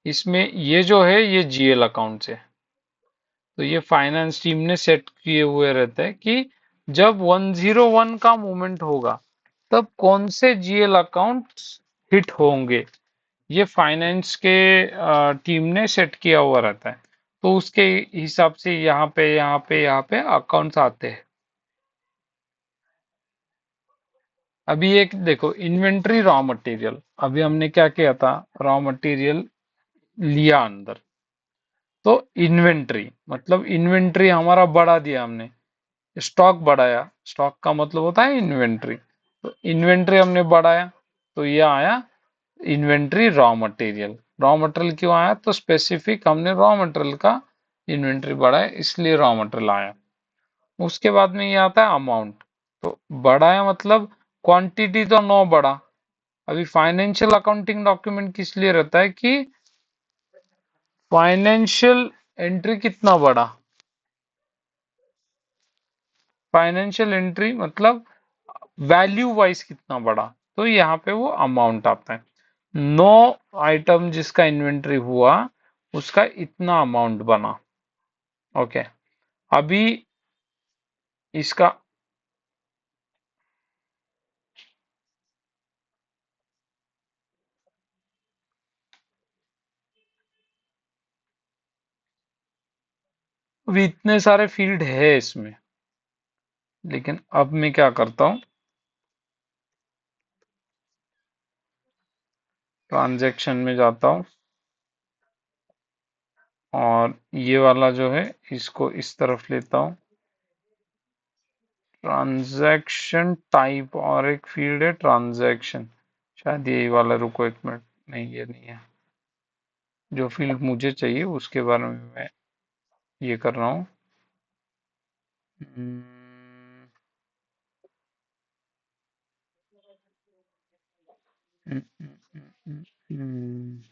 इसमें ये जो है ये GL अकाउंट है। तो ये फाइनेंस टीम ने सेट किए हुए रहते हैं कि जब 101 का मूवमेंट होगा तब कौन से GL अकाउंट्स हिट होंगे, ये फाइनेंस के टीम ने सेट किया हुआ रहता है। तो उसके हिसाब से यहाँ पे अकाउंट्स आते हैं। अभी एक देखो, इन्वेंट्री रॉ मटेरियल, अभी हमने क्या किया था, रॉ मटेरियल लिया अंदर, तो इन्वेंट्री मतलब इन्वेंट्री हमारा बढ़ा दिया हमने, स्टॉक बढ़ाया, स्टॉक का मतलब होता है इन्वेंट्री, तो इन्वेंट्री हमने बढ़ाया तो ये आया inventory raw material. Raw material क्यों आया, तो स्पेसिफिक हमने रॉ मटेरियल का इन्वेंट्री बढ़ाया इसलिए रॉ मटेरियल आया। उसके बाद में ये आता है अमाउंट, तो बढ़ाया मतलब क्वांटिटी तो 9 बढ़ा। अभी फाइनेंशियल अकाउंटिंग डॉक्यूमेंट किस लिए रहता है कि फाइनेंशियल एंट्री कितना बढ़ा, फाइनेंशियल एंट्री मतलब वैल्यू वाइज कितना बढ़ा, तो यहाँ पे वो अमाउंट आता है। 9 आइटम जिसका इन्वेंट्री हुआ उसका इतना अमाउंट बना। ओके, अभी इसका, अभी इतने सारे फील्ड है इसमें, लेकिन अब मैं क्या करता हूँ, ट्रांजैक्शन में जाता हूँ और ये वाला जो है इसको इस तरफ लेता हूँ, ट्रांजैक्शन टाइप और एक फील्ड है ट्रांजैक्शन, शायद यही वाला, रुको एक मिनट, नहीं ये नहीं है, जो फील्ड मुझे चाहिए उसके बारे में मैं ये कर रहा हूँ। हम्म, हम्म, हम्म, हम्म, हम्म,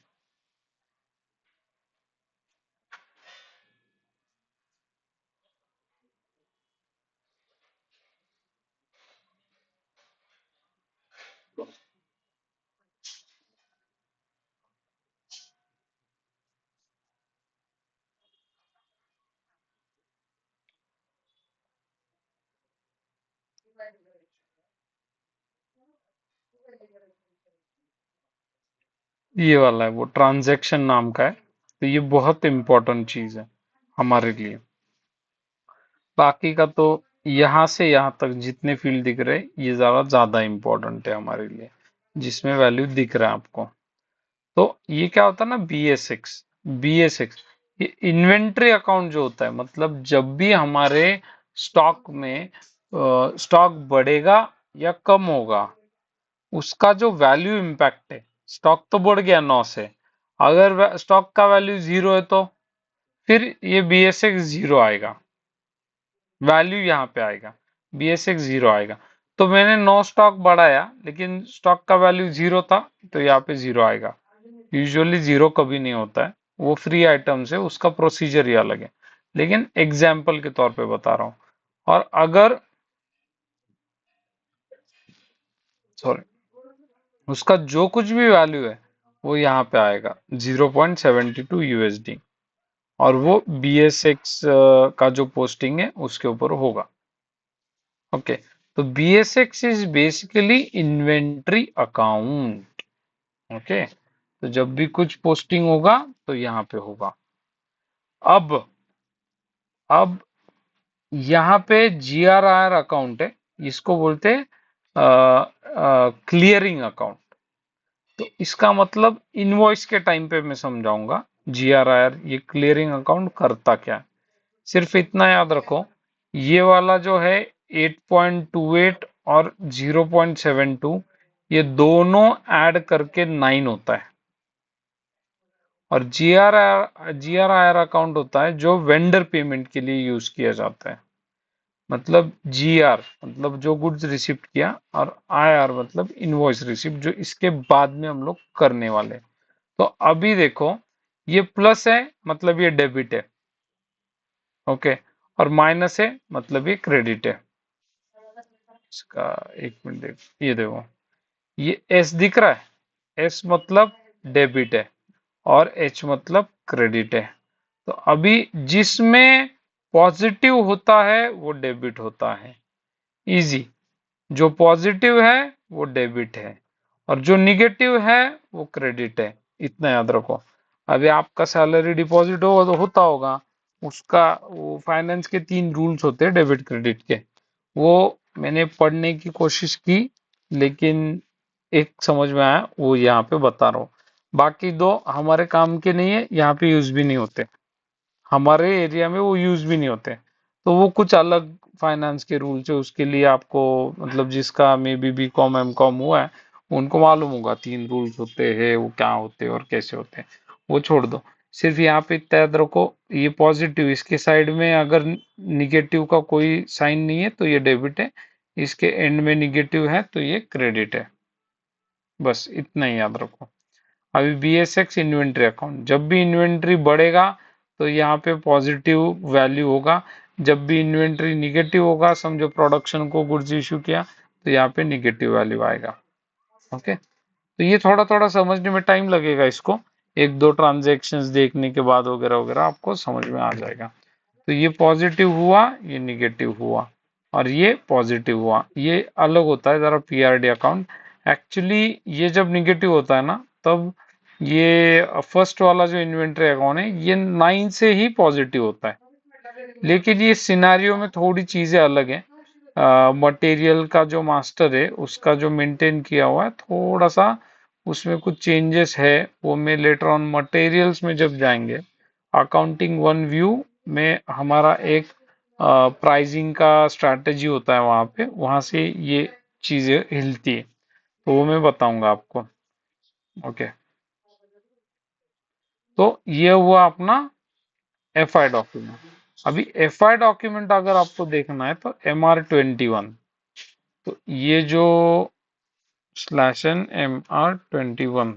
ये वाला है वो ट्रांजैक्शन नाम का है, तो ये बहुत इंपॉर्टेंट चीज है हमारे लिए। बाकी का तो यहाँ से यहाँ तक जितने फील्ड दिख रहे हैं ये ज्यादा इंपॉर्टेंट है हमारे लिए, जिसमें वैल्यू दिख रहा है आपको। तो ये क्या होता है ना, BS6, BS6 ये इन्वेंट्री अकाउंट जो होता है, मतलब जब भी हमारे स्टॉक में स्टॉक बढ़ेगा या कम होगा, उसका जो वैल्यू इम्पैक्ट है, स्टॉक तो बढ़ गया 9 से, अगर स्टॉक का वैल्यू 0 है तो फिर ये BSX 0 आएगा, वैल्यू यहाँ पे आएगा, BSX 0 आएगा। तो मैंने 9 स्टॉक बढ़ाया लेकिन स्टॉक का वैल्यू 0 था, तो यहाँ पे 0 आएगा। यूजुअली 0 कभी नहीं होता है, वो फ्री आइटम्स है, उसका प्रोसीजर ही अलग है, लेकिन एग्जाम्पल के तौर पे बता रहा हूँ। और अगर, सॉरी, उसका जो कुछ भी वैल्यू है वो यहाँ पे आएगा 0.72 USD, और वो BSX का जो पोस्टिंग है उसके ऊपर होगा। ओके, तो BSX is basically inventory account. Okay, तो जब भी कुछ पोस्टिंग होगा तो यहाँ पे होगा। अब अब यहाँ पे GRR अकाउंट है, इसको बोलते हैं क्लियरिंग अकाउंट। तो इसका मतलब इनवॉइस के टाइम पे मैं समझाऊंगा GRR ये क्लियरिंग अकाउंट करता क्या है। सिर्फ इतना याद रखो, ये वाला जो है 8.28 और 0.72, ये दोनों ऐड करके 9 होता है। और GRR अकाउंट होता है जो वेंडर पेमेंट के लिए यूज किया जाता है। मतलब GR मतलब जो गुड्स रिसिप्ट किया, और IR मतलब इनवॉइस रिसिप्ट, जो इसके बाद में हम लोग करने वाले। तो अभी देखो, ये प्लस है मतलब ये डेबिट है। ओके, और माइनस है मतलब ये क्रेडिट है। इसका एक मिनट देखो, ये देखो, ये S दिख रहा है, S मतलब डेबिट है और H मतलब क्रेडिट है। तो अभी जिसमें पॉजिटिव होता है वो डेबिट होता है, इजी। जो पॉजिटिव है वो डेबिट है, और जो निगेटिव है वो क्रेडिट है। इतना याद रखो। अभी आपका सैलरी डिपॉजिट होता होगा, उसका वो फाइनेंस के 3 रूल्स होते हैं डेबिट क्रेडिट के। वो मैंने पढ़ने की कोशिश की, लेकिन एक समझ में आया, वो यहाँ पे बता रहा हूँ। बाकी दो हमारे काम के नहीं है, यहाँ पे यूज भी नहीं होते, हमारे एरिया में वो यूज भी नहीं होते। तो वो कुछ अलग फाइनेंस के रूल्स है, उसके लिए आपको, मतलब जिसका मे बी BCom M.Com हुआ है उनको मालूम होगा 3 रूल्स होते हैं, वो क्या होते हैं और कैसे होते हैं। वो छोड़ दो, सिर्फ यहाँ पे इतना याद रखो, ये पॉजिटिव, इसके साइड में अगर निगेटिव का कोई साइन नहीं है तो ये डेबिट है, इसके एंड में निगेटिव है तो ये क्रेडिट है। बस इतना ही याद रखो। अभी BSX इन्वेंट्री अकाउंट, जब भी इन्वेंट्री बढ़ेगा तो यहाँ पे पॉजिटिव वैल्यू होगा, जब भी इन्वेंट्री निगेटिव होगा, समझो प्रोडक्शन को गुड्स इशू किया, तो यहाँ पे निगेटिव वैल्यू आएगा। ओके, तो ये थोड़ा थोड़ा समझने में टाइम लगेगा, इसको एक दो ट्रांजेक्शन्स देखने के बाद वगैरह वगैरह आपको समझ में आ जाएगा। तो ये पॉजिटिव हुआ, ये निगेटिव हुआ, और ये पॉजिटिव हुआ, ये अलग होता है जरा PRD अकाउंट। एक्चुअली ये जब निगेटिव होता है ना, तब ये फर्स्ट वाला जो इन्वेंट्री अकाउंट है ये 9 से ही पॉजिटिव होता है। लेकिन ये सिनारियो में थोड़ी चीजें अलग है। मटेरियल का जो मास्टर है उसका जो मेंटेन किया हुआ है, थोड़ा सा उसमें कुछ चेंजेस है, वो मैं लेटर ऑन मटेरियल्स में जब जाएंगे, अकाउंटिंग वन व्यू में हमारा एक प्राइसिंग का स्ट्रैटेजी होता है, वहां पे वहां से ये चीजें हिलती है, तो वो मैं बताऊंगा आपको। ओके, तो ये हुआ अपना FI डॉक्यूमेंट। अभी FI डॉक्यूमेंट अगर आपको देखना है तो MR21, तो ये जो /N MR21,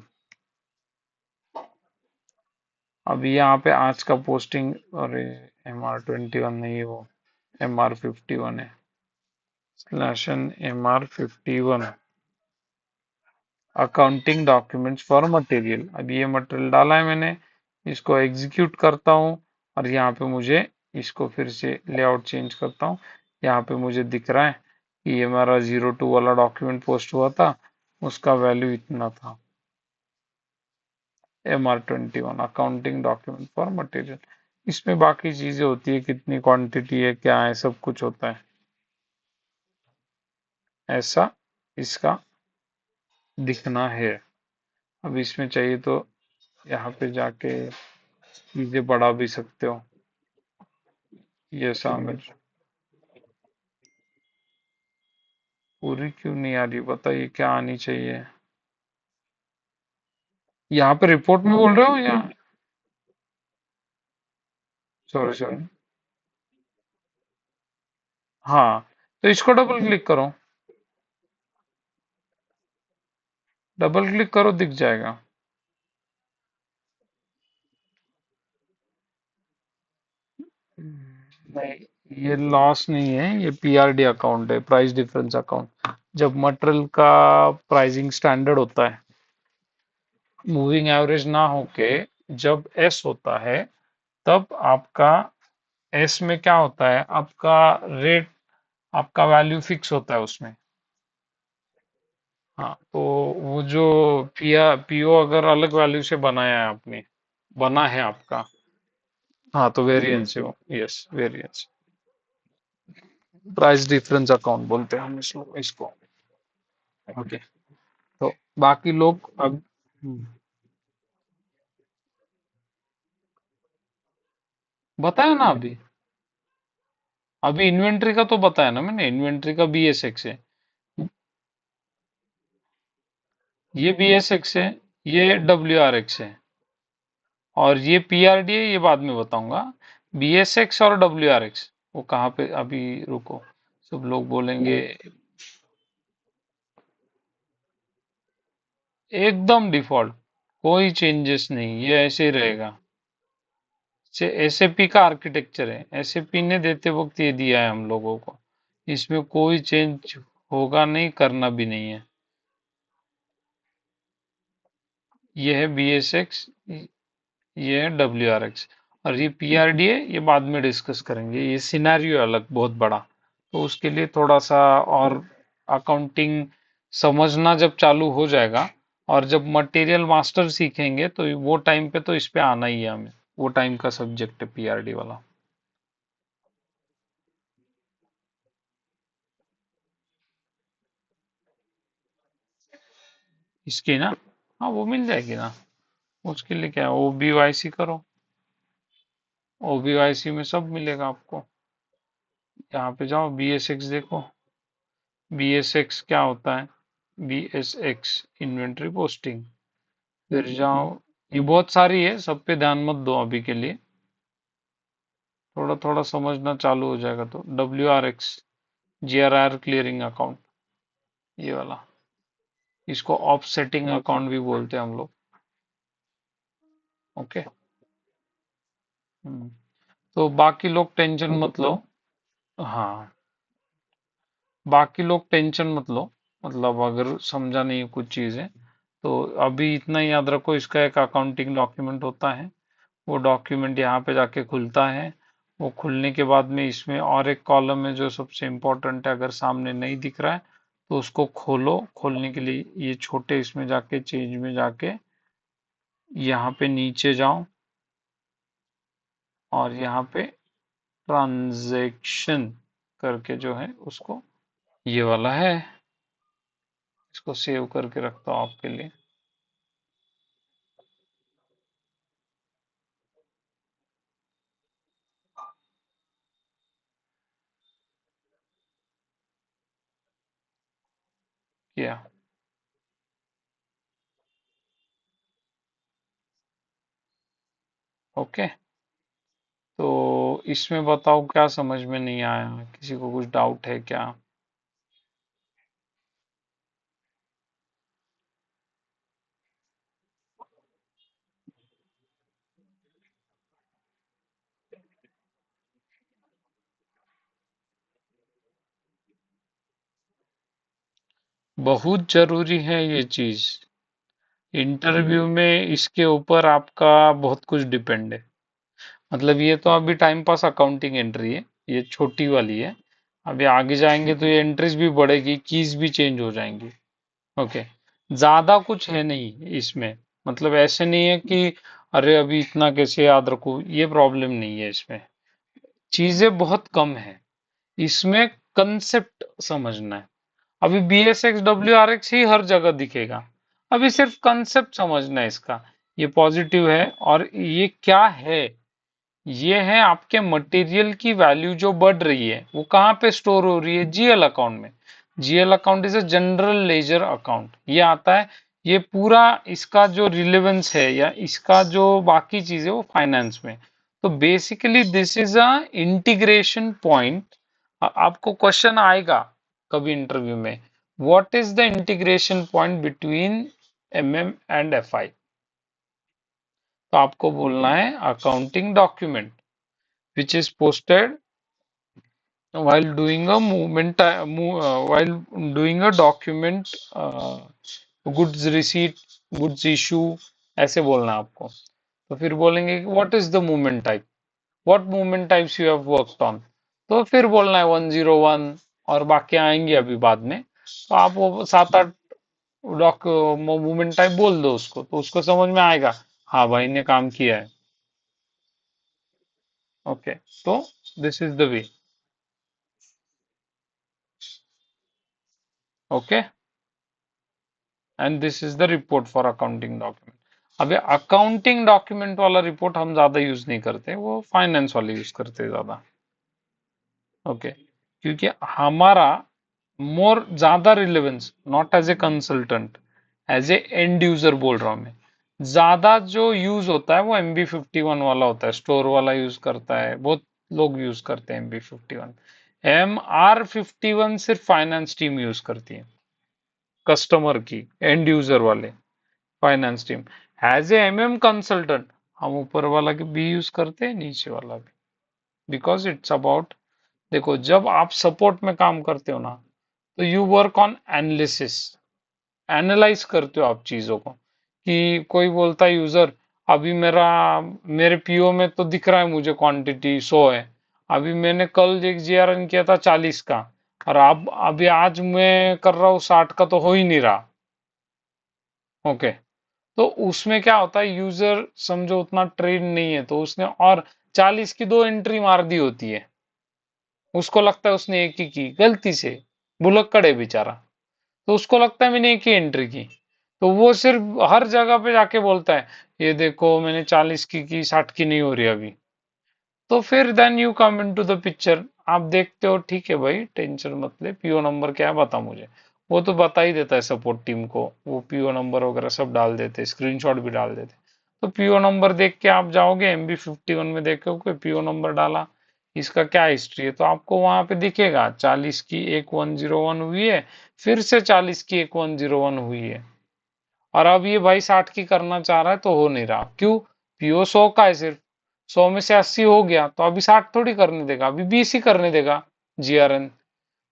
अभी यहाँ पे आज का पोस्टिंग, अरे MR21 नहीं है, वो MR51 है। /N MR51 accounting documents for material. अभी ये मटेरियल डाला है मैंने, इसको एग्जीक्यूट करता हूँ, और यहाँ पे मुझे इसको फिर से लेआउट चेंज करता हूँ। यहाँ पे मुझे दिख रहा है कि ये हमारा 02 वाला डॉक्यूमेंट पोस्ट हुआ था, उसका वैल्यू इतना था। MR21 accounting document for material, इसमें बाकी चीजें होती है, कितनी क्वांटिटी है, क्या है, सब कुछ होता है। ऐसा इसका दिखना है। अब इसमें चाहिए तो यहाँ पे जाके चीजें बढ़ा भी सकते हो। ये शामिल। पूरी क्यों नहीं आ रही बताइए, क्या आनी चाहिए? यहाँ पे रिपोर्ट में बोल रहे हो या? Sorry sorry. हाँ, तो इसको डबल क्लिक करो। डबल क्लिक करो, दिख जाएगा। नहीं, ये लॉस नहीं है, ये पीआरडी अकाउंट है, प्राइस डिफरेंस अकाउंट। जब मटेरियल का प्राइसिंग स्टैंडर्ड होता है, मूविंग एवरेज ना होके जब एस होता है, तब आपका एस में क्या होता है, आपका रेट, आपका वैल्यू फिक्स होता है उसमें। हाँ, तो वो जो पीओ अगर अलग वैल्यू से बनाया है आपने, बना है आपका, हाँ, तो वेरिएंस है वो। Yes, variance. Price difference account बोलते हैं हम इसको। ओके। तो बाकी लोग अब बताया ना अभी। अभी इन्वेंट्री का तो बताया ना मैंने, इन्वेंट्री का बीएसएक्स है। ये बीएसएक्स है, ये डब्ल्यूआरएक्स है, और ये पीआरडी है, ये बाद में बताऊंगा। बीएसएक्स और डब्ल्यूआरएक्स वो कहाँ पे, अभी रुको। सब लोग बोलेंगे। एकदम डिफॉल्ट, कोई चेंजेस नहीं, ये ऐसे ही रहेगा। एसएपी का आर्किटेक्चर है, एसएपी ने देते वक्त ये दिया है हम लोगों को। इसमें कोई चेंज होगा नहीं, करना भी नहीं है। ये है बीएसएक्स, ये है डब्ल्यूआरएक्स, और ये पीआरडी है, ये बाद में डिस्कस करेंगे। ये सिनेरियो अलग बहुत बड़ा, तो उसके लिए थोड़ा सा और अकाउंटिंग समझना जब चालू हो जाएगा, और जब मटेरियल मास्टर सीखेंगे, तो वो टाइम पे तो इस पे आना ही है हमें। वो टाइम का सब्जेक्ट है पीआरडी वाला। इसकी ना, हाँ, वो मिल जाएगी ना। उसके लिए क्या है, ओबीवाईसी करो। ओबीवाईसी में सब मिलेगा आपको। यहाँ पे जाओ, बीएसएक्स देखो। बीएसएक्स क्या होता है? बीएसएक्स इन्वेंट्री पोस्टिंग। फिर जाओ, ये बहुत सारी है, सब पे ध्यान मत दो अभी के लिए। थोड़ा थोड़ा समझना चालू हो जाएगा तो W R X, GRR clearing account, ये वाला। इसको ऑफसेटिंग अकाउंट भी बोलते हैं हम लोग। ओके। हम्म, तो बाकी लोग टेंशन मत लो। हाँ, बाकी लोग टेंशन मत लो। मतलब अगर समझा नहीं कुछ चीजें, तो अभी इतना ही याद रखो, इसका एक अकाउंटिंग डॉक्यूमेंट होता है। वो डॉक्यूमेंट यहाँ पे जाके खुलता है। वो खुलने के बाद में इसमें और एक कॉलम है जो सबसे इम्पोर्टेंट है, अगर सामने नहीं दिख रहा है तो उसको खोलो। खोलने के लिए ये छोटे इसमें जाके, चेंज में जाके, यहाँ पे नीचे जाओ, और यहाँ पे ट्रांजैक्शन करके जो है उसको, ये वाला है, इसको सेव करके रखता हूँ आपके लिए। किया। ओके। तो इसमें बताओ क्या समझ में नहीं आया, किसी को कुछ डाउट है क्या? बहुत जरूरी है ये चीज। इंटरव्यू में इसके ऊपर आपका बहुत कुछ डिपेंड है। मतलब ये तो अभी टाइम पास अकाउंटिंग एंट्री है, ये छोटी वाली है। अभी आगे जाएंगे तो ये एंट्रीज भी बढ़ेगी, कीज भी चेंज हो जाएंगी। ओके। ज्यादा कुछ है नहीं इसमें। मतलब ऐसे नहीं है कि अरे अभी इतना कैसे याद रखूं, ये प्रॉब्लम नहीं है इसमें। चीजें बहुत कम है इसमें, कंसेप्ट समझना है। अभी B S X W R X ही हर जगह दिखेगा। अभी सिर्फ कंसेप्ट समझना है इसका, ये पॉजिटिव है। और ये क्या है? ये है आपके मटेरियल की वैल्यू जो बढ़ रही है, वो कहाँ पे स्टोर हो रही है? जीएल अकाउंट में। GL account is a general ledger account, ये आता है। ये पूरा इसका जो रिलेवेंस है या इसका जो बाकी चीज है वो फाइनेंस में। तो basically this is a integration point. आपको क्वेश्चन आएगा कभी इंटरव्यू में, what is the integration point between MM and FI? तो आपको बोलना है accounting document which is posted while doing a while doing a document, goods receipt, goods issue, ऐसे बोलना है आपको। तो फिर बोलेंगे कि what is the movement type, what movement types you have worked on. तो फिर बोलना है 101, और बाकी आएंगे अभी बाद में। तो आप वो 7-8 डॉक मूवमेंट टाइप बोल दो उसको, तो उसको समझ में आएगा, हाँ भाई ने काम किया है। ओके, तो this is the way. Okay, and this is the report for accounting document. अब अकाउंटिंग डॉक्यूमेंट वाला रिपोर्ट हम ज्यादा यूज नहीं करते, वो फाइनेंस वाले यूज करते हैं ज्यादा। ओके, क्योंकि हमारा मोर ज्यादा relevance, not as a consultant, as an end user बोल रहा हूं मैं। ज्यादा जो यूज होता है वो MB51 वाला होता है, स्टोर वाला यूज करता है, बहुत लोग यूज करते हैं MB51। MR51 सिर्फ फाइनेंस टीम यूज करती है, कस्टमर की, एंड यूजर वाले finance team. As a MM consultant हम ऊपर वाला के भी यूज करते हैं, नीचे वाला भी, बिकॉज इट्स अबाउट, देखो जब आप सपोर्ट में काम करते हो ना, तो you work on analysis, analyse करते हो आप चीजों को। कि कोई बोलता है यूजर, अभी मेरे पीओ में तो दिख रहा है मुझे क्वांटिटी 100 है, अभी मैंने कल एक जीआरएन किया था 40 का, और अब अभी आज मैं कर रहा हूँ 60 का, तो हो ही नहीं रहा। ओके, तो उसमें क्या होता है, यूजर समझो उतना ट्रेन नहीं है, तो उसने और 40 की 2 एंट्री मार दी होती है, उसको लगता है उसने एक ही की गलती से, भुलक्कड़ है बेचारा, तो उसको लगता है मैंने एक ही एंट्री की। तो वो सिर्फ हर जगह पे जाके बोलता है, ये देखो मैंने 40 की 60 की नहीं हो रही अभी। तो फिर then you come into the picture, आप देखते हो ठीक है भाई टेंशन मत ले, पीओ नंबर क्या है बता मुझे। वो तो बता ही देता है सपोर्ट टीम को, वो पीओ नंबर वगैरह सब डाल देते, स्क्रीनशॉट भी डाल देते। तो पीओ नंबर देख के आप जाओगे MB51 में, देखोगे पीओ नंबर डाला, इसका क्या हिस्ट्री है, तो आपको वहां पे दिखेगा 40 की एक 101 हुई है, फिर से 40 की एक 101 हुई है, और अब ये भाई 60 की करना चाह रहा है तो हो नहीं रहा, क्यों? पीओ 100 का है सिर्फ, 100 में से 80 हो गया, तो अभी 60 थोड़ी करने देगा, अभी 20 ही करने देगा जीआरएन।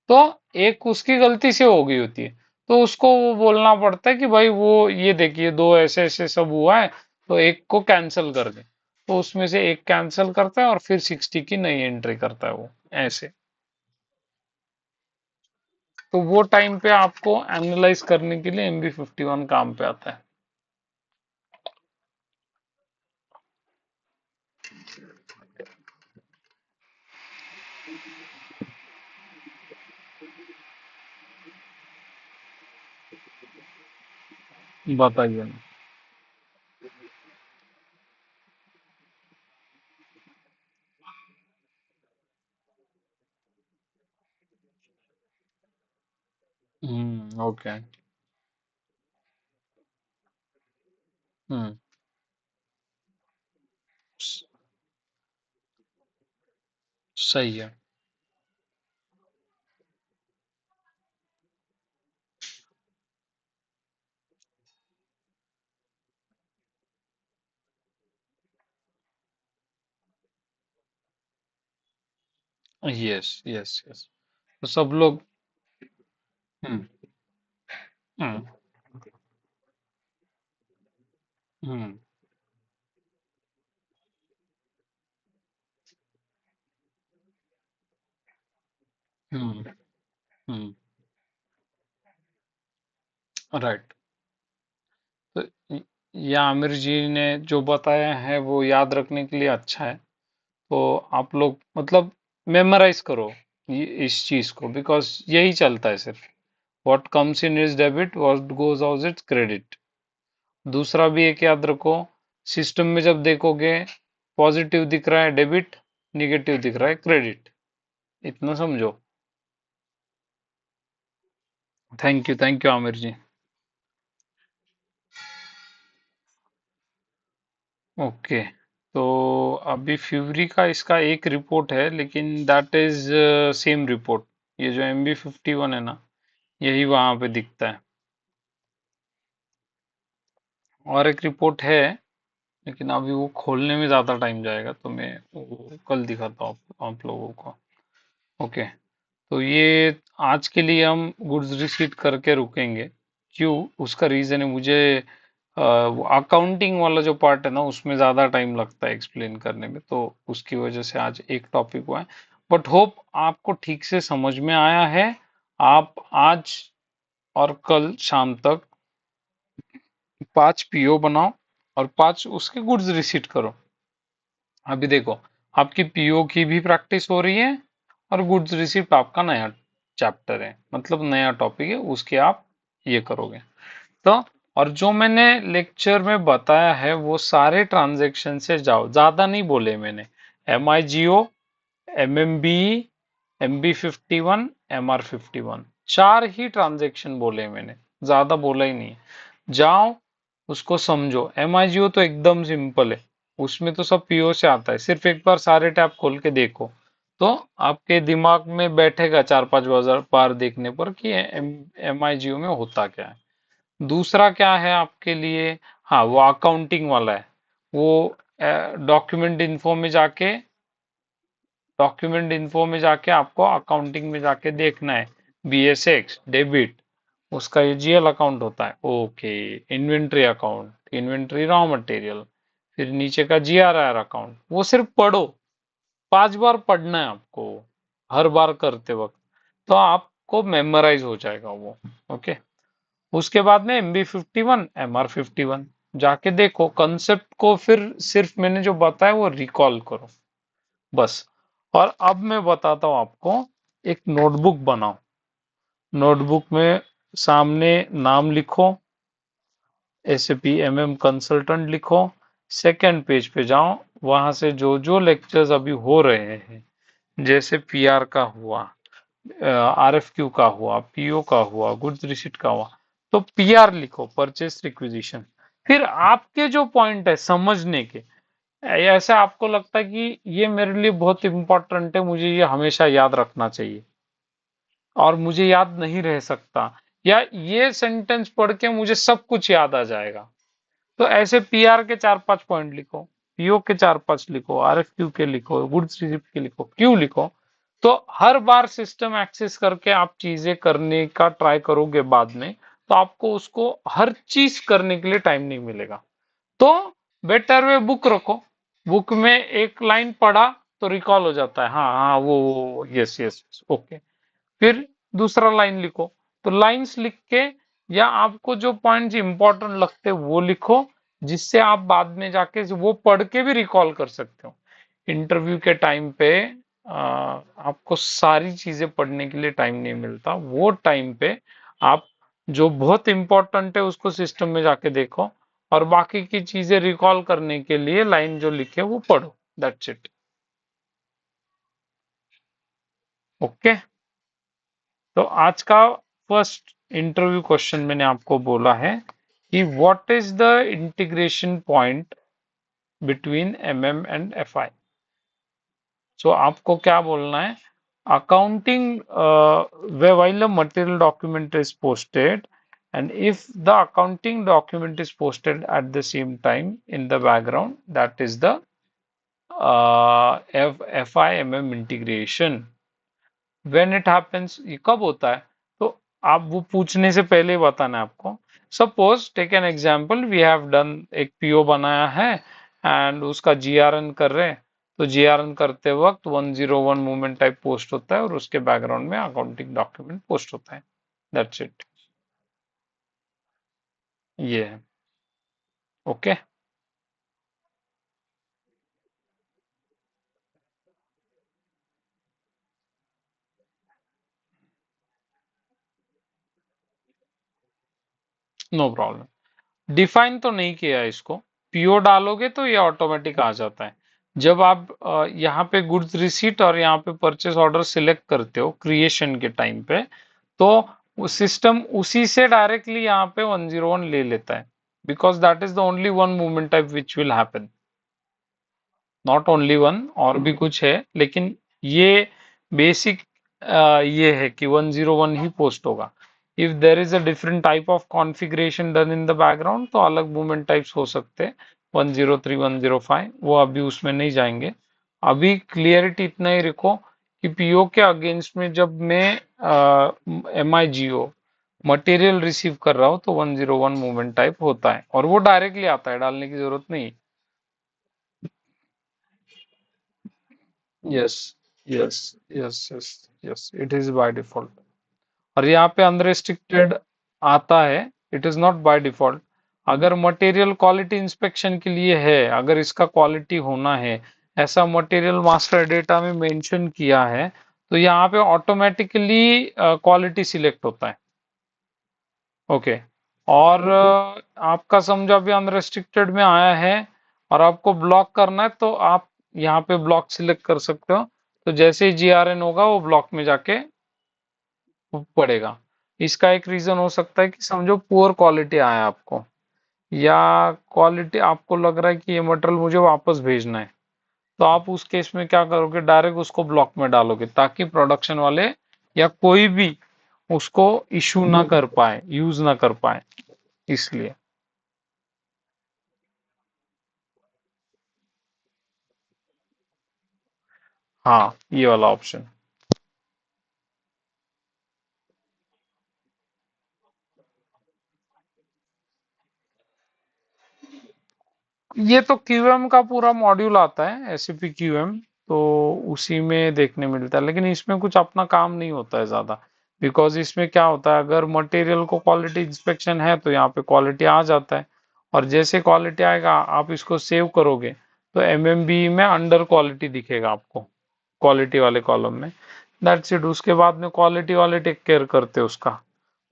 तो एक उसकी गलती से हो गई होती है, तो उसको वो बोलना पड़ता है कि भाई वो ये देखिए दो ऐसे ऐसे सब हुआ है, तो एक को कैंसिल कर दे। तो उसमें से एक कैंसिल करता है और फिर 60 की नई एंट्री करता है वो, ऐसे। तो वो टाइम पे आपको एनालाइज करने के लिए MB51 काम पे आता है। बताइए ना। ओके। हम्म। सही है। Yes yes yes. तो सब लोग। हम्म। हम्म। हम्म। हम्म। हम्म। राइट। तो ये आमिर जी ने जो बताया है वो याद रखने के लिए अच्छा है। तो आप लोग मतलब मेमोराइज करो इस चीज को, बिकॉज यही चलता है सिर्फ, what comes in is debit, what goes out is credit. दूसरा भी एक याद रखो, सिस्टम में जब देखोगे पॉजिटिव दिख रहा है डेबिट, निगेटिव दिख रहा है क्रेडिट। इतना समझो। Thank you Aamir ji. Okay. तो अभी फ्यूरी का इसका एक रिपोर्ट है, लेकिन दैट इज सेम रिपोर्ट। ये जो MB51 है ना, यही वहां पे दिखता है। और एक रिपोर्ट है, लेकिन अभी वो खोलने में ज़्यादा टाइम जाएगा, तो मैं वो कल दिखाता हूँ आप लोगों को। ओके। तो ये आज के लिए हम गुड्स रिसीट करके रुकेंगे। क्यों? उसका रीज़न है, मुझे वो अकाउंटिंग वाला जो पार्ट है ना, उसमें ज़्यादा टाइम लगता है एक्सप्लेन करने में, तो उसकी वजह से आज एक टॉपिक हुआ है। बट होप आपको ठीक से समझ में आया है। आप आज और कल शाम तक 5 PO बनाओ और 5 उसके गुड्स रिसीट करो। अभी देखो, आपकी PO की भी प्रैक्टिस हो रही है, और गुड्स रिसीप्ट आपका नया चैप्टर है, मतलब नया टॉपिक है, उसके आप ये करोगे। तो और जो मैंने लेक्चर में बताया है वो सारे ट्रांजैक्शन से जाओ, ज्यादा नहीं बोले मैंने। MIGO, MMB, MB51, MR51, 4 ही ट्रांजैक्शन बोले मैंने, ज्यादा बोला ही नहीं। जाओ, उसको समझो। MIGO तो एकदम सिंपल है, उसमें तो सब PO से आता है, सिर्फ एक बार सारे टैब खोल के देखो, तो आपके दिमाग में बैठेगा 4-5 बार बार देखने पर कि MIGO में होता क्या है। दूसरा क्या है आपके लिए? हाँ, वो अकाउंटिंग वाला है। वो डॉक्यूमेंट इन्फो में जाके आपको अकाउंटिंग में जाके देखना है। BSX डेबिट, उसका ये GL अकाउंट होता है। Okay. Inventory account, inventory raw material, फिर नीचे का GRR अकाउंट, वो सिर्फ पढ़ो। 5 बार पढ़ना है आपको, हर बार करते वक्त, तो आपको मेमोराइज हो जाएगा वो। ओके। उसके बाद में MB51, MR51, जाके देखो कंसेप्ट को, फिर सिर्फ मैंने जो बताया वो रिकॉल करो, बस। और अब मैं बताता हूं आपको, एक नोटबुक बनाओ। नोटबुक में सामने नाम लिखो, SAP MM कंसल्टेंट लिखो, सेकंड पेज पे जाओ, वहां से जो जो लेक्चर्स अभी हो रहे हैं, जैसे PR का हुआ, RFQ का हुआ, PO का हुआ, गुड्स रिसीट का हुआ, तो PR लिखो, परचेस रिक्विजिशन। फिर आपके जो पॉइंट है समझने के, ऐसा आपको लगता है कि ये मेरे लिए बहुत इंपॉर्टेंट है, मुझे ये हमेशा याद रखना चाहिए और मुझे याद नहीं रह सकता, या ये सेंटेंस पढ़ के मुझे सब कुछ याद आ जाएगा, तो ऐसे PR के 4-5 पॉइंट लिखो, PO के 4-5 लिखो, RFQ के लिखो, गुड्स रिसीप्ट के लिखो, क्यों लिखो? तो हर बार सिस्टम एक्सेस करके आप चीजें करने का ट्राई करोगे बाद में, तो आपको उसको हर चीज करने के लिए टाइम नहीं मिलेगा। तो बेटर वे बुक रखो, बुक में एक लाइन पढ़ा तो रिकॉल हो जाता है, हाँ हाँ वो यस यस, ओके। फिर दूसरा लाइन लिखो, तो लाइंस लिख के, या आपको जो पॉइंट्स इंपॉर्टेंट लगते हैं वो लिखो, जिससे आप बाद में जाके वो पढ़ के भी रिकॉल कर सकते हो। इंटरव्यू के टाइम पे आपको सारी चीजें पढ़ने के लिए टाइम नहीं मिलता, वो टाइम पे आप जो बहुत इंपॉर्टेंट है उसको सिस्टम में जाके देखो, और बाकी की चीजें रिकॉल करने के लिए लाइन जो लिखे वो पढ़ो। That's it. ओके। तो आज का फर्स्ट इंटरव्यू क्वेश्चन मैंने आपको बोला है कि what is the integration point between MM and FI। सो आपको क्या बोलना है? Accounting, while a material document is posted, and if the accounting document is posted at the same time in the background, that is the FIMM integration। When it happens, ये कब होता है? तो आप वो पूछने से पहले ही बताना है आपको। Suppose take an example, we have done, एक PO बनाया है एंड उसका GRN कर रहे हैं, तो GRN करते वक्त 101 मूवमेंट टाइप पोस्ट होता है और उसके बैकग्राउंड में अकाउंटिंग डॉक्यूमेंट पोस्ट होता है। That's it. ये है। ओके। No problem. डिफाइन तो नहीं किया है इसको, पीओ डालोगे तो ये ऑटोमेटिक आ जाता है। जब आप यहाँ पे गुड्स रिसीट और यहाँ पे परचेस ऑर्डर सिलेक्ट करते हो क्रिएशन के टाइम पे, तो सिस्टम उसी से डायरेक्टली यहाँ पे 101 ले लेता है, because that is the only one movement type which will happen. Not only one, और भी कुछ है, लेकिन ये बेसिक ये है कि 101 ही पोस्ट होगा। If there is a different type of configuration done in the background तो अलग मूवमेंट टाइप्स हो सकते हैं, 103 105, वो अभी उसमें नहीं जाएंगे। अभी क्लियरिटी इतना ही रखो कि पीओ के अगेंस्ट में जब मैं एम आई जीओ मटेरियल रिसीव कर रहा हूँ तो 101 मूवमेंट टाइप होता है, और वो डायरेक्टली आता है, डालने की जरूरत नहीं। Yes, yes, yes, yes, yes, it is by default. और यहाँ पे अनरेस्ट्रिक्टेड आता है, it is not by default. अगर मटेरियल क्वालिटी इंस्पेक्शन के लिए है, अगर इसका क्वालिटी होना है, ऐसा मटेरियल मास्टर डेटा में मेंशन किया है, तो यहाँ पे ऑटोमेटिकली क्वालिटी सिलेक्ट होता है। ओके। और आपका समझो अभी अनरेस्ट्रिक्टेड में आया है और आपको ब्लॉक करना है, तो आप यहाँ पे ब्लॉक सिलेक्ट कर सकते हो। तो जैसे ही जीआरएन होगा वो ब्लॉक में जाके पड़ेगा। इसका एक रीजन हो सकता है कि समझो पुअर क्वालिटी आया आपको, या क्वालिटी आपको लग रहा है कि ये मटेरियल मुझे वापस भेजना है, तो आप उस केस में क्या करोगे, डायरेक्ट उसको ब्लॉक में डालोगे ताकि प्रोडक्शन वाले या कोई भी उसको इशू ना कर पाए, यूज ना कर पाए, इसलिए। हाँ, ये वाला ऑप्शन। ये तो क्यूएम का पूरा मॉड्यूल आता है, एसएपी क्यूएम, तो उसी में देखने मिलता है, लेकिन इसमें कुछ अपना काम नहीं होता है ज्यादा। बिकॉज इसमें क्या होता है, अगर मटेरियल को क्वालिटी इंस्पेक्शन है तो यहाँ पे क्वालिटी आ जाता है, और जैसे क्वालिटी आएगा आप इसको सेव करोगे तो एमएमबी में अंडर क्वालिटी दिखेगा आपको, क्वालिटी वाले कॉलम में। That's it. उसके बाद में क्वालिटी वाले टेक केयर करते हैं उसका,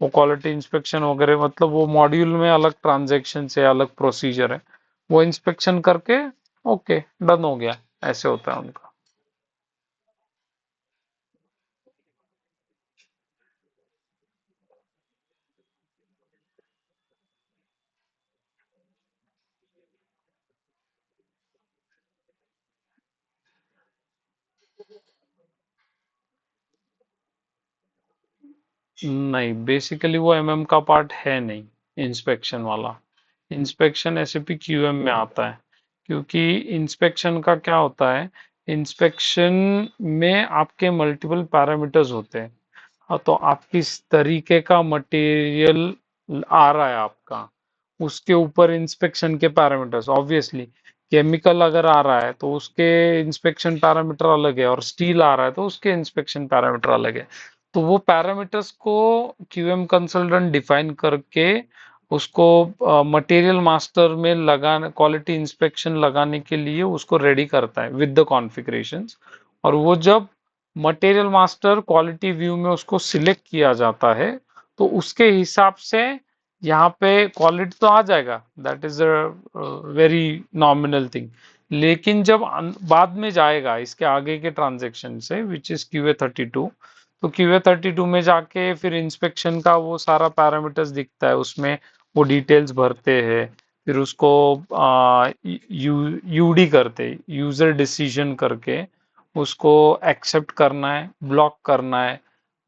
वो क्वालिटी इंस्पेक्शन वगैरह, मतलब वो मॉड्यूल में अलग ट्रांजैक्शन से अलग प्रोसीजर है, वो इंस्पेक्शन करके ओके डन हो गया, ऐसे होता है उनका। नहीं, बेसिकली वो एमएम का पार्ट है नहीं, इंस्पेक्शन वाला। इंस्पेक्शन एसएपी क्यूएम में आता है, क्योंकि इंस्पेक्शन का क्या होता है, इंस्पेक्शन में आपके मल्टीपल पैरामीटर्स होते हैं। हाँ, तो आप किस तरीके का मटेरियल आ रहा है आपका, उसके ऊपर इंस्पेक्शन के पैरामीटर्स, ऑब्वियसली केमिकल अगर आ रहा है तो उसके इंस्पेक्शन पैरामीटर अलग है, और स्टील आ रहा है तो उसके इंस्पेक्शन पैरामीटर अलग है। तो वो पैरामीटर्स को क्यूएम कंसल्टेंट डिफाइन करके उसको मटेरियल मास्टर में लगाने, क्वालिटी इंस्पेक्शन लगाने के लिए उसको रेडी करता है विद द कॉन्फ़िगरेशंस। और वो जब मटेरियल मास्टर क्वालिटी व्यू में उसको सिलेक्ट किया जाता है, तो उसके हिसाब से यहाँ पे क्वालिटी तो आ जाएगा, that is a very nominal thing. लेकिन जब बाद में जाएगा इसके आगे के ट्रांजेक्शन से, विच इज क्यूए 32, तो क्यूए 32 में जाके फिर इंस्पेक्शन का वो सारा पैरामीटर्स दिखता है उसमें, वो डिटेल्स भरते हैं, फिर उसको यूडी करते, यूजर डिसीजन करके उसको एक्सेप्ट करना है, ब्लॉक करना है,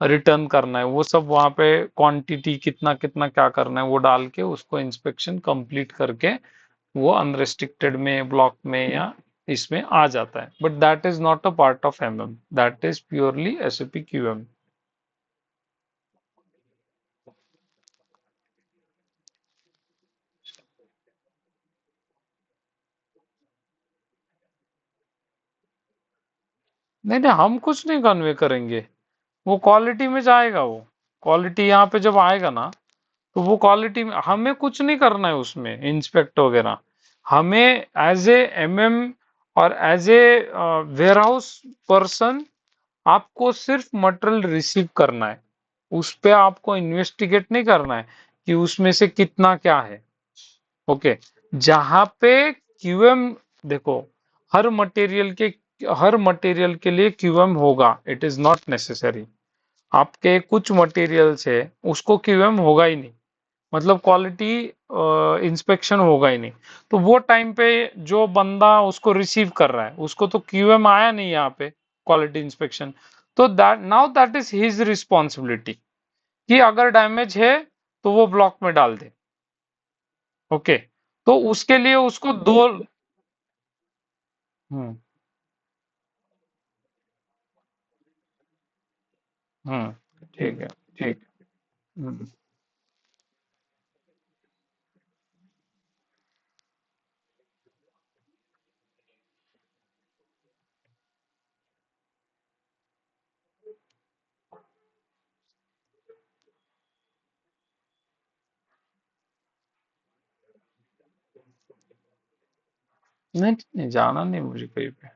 रिटर्न करना है, वो सब वहाँ पे क्वांटिटी कितना कितना क्या करना है वो डाल के उसको इंस्पेक्शन कंप्लीट करके वो अनरेस्ट्रिक्टेड में, ब्लॉक में या इसमें आ जाता है। But that is not a part of MM, that is purely SAP QM. नहीं नहीं, हम कुछ नहीं कन्वे करेंगे, वो क्वालिटी में जाएगा। वो क्वालिटी यहाँ पे जब आएगा ना, तो वो क्वालिटी में हमें कुछ नहीं करना है उसमें इंस्पेक्ट वगैरह। हमें एज ए एमएम और as a warehouse person आपको सिर्फ मटेरियल रिसीव करना है, उस पे आपको इन्वेस्टिगेट नहीं करना है कि उसमें से कितना क्या है। ओके। जहां पे क्यूएम, देखो, हर हर मटेरियल के लिए क्यूएम होगा, इट इज नॉट नेसेसरी। आपके कुछ मटेरियल्स है उसको क्यूएम होगा ही नहीं, मतलब क्वालिटी इंस्पेक्शन होगा ही नहीं। तो वो टाइम पे जो बंदा उसको रिसीव कर रहा है उसको तो क्यूएम आया नहीं यहाँ पे, क्वालिटी इंस्पेक्शन। तो दैट इज हिज रिस्पॉन्सिबिलिटी कि अगर डैमेज है तो वो ब्लॉक में डाल दे। ओके, तो उसके लिए उसको दो। हम्म। ठीक है, ठीक। हम्म। नहीं नहीं, जाना नहीं मुझे कहीं पे।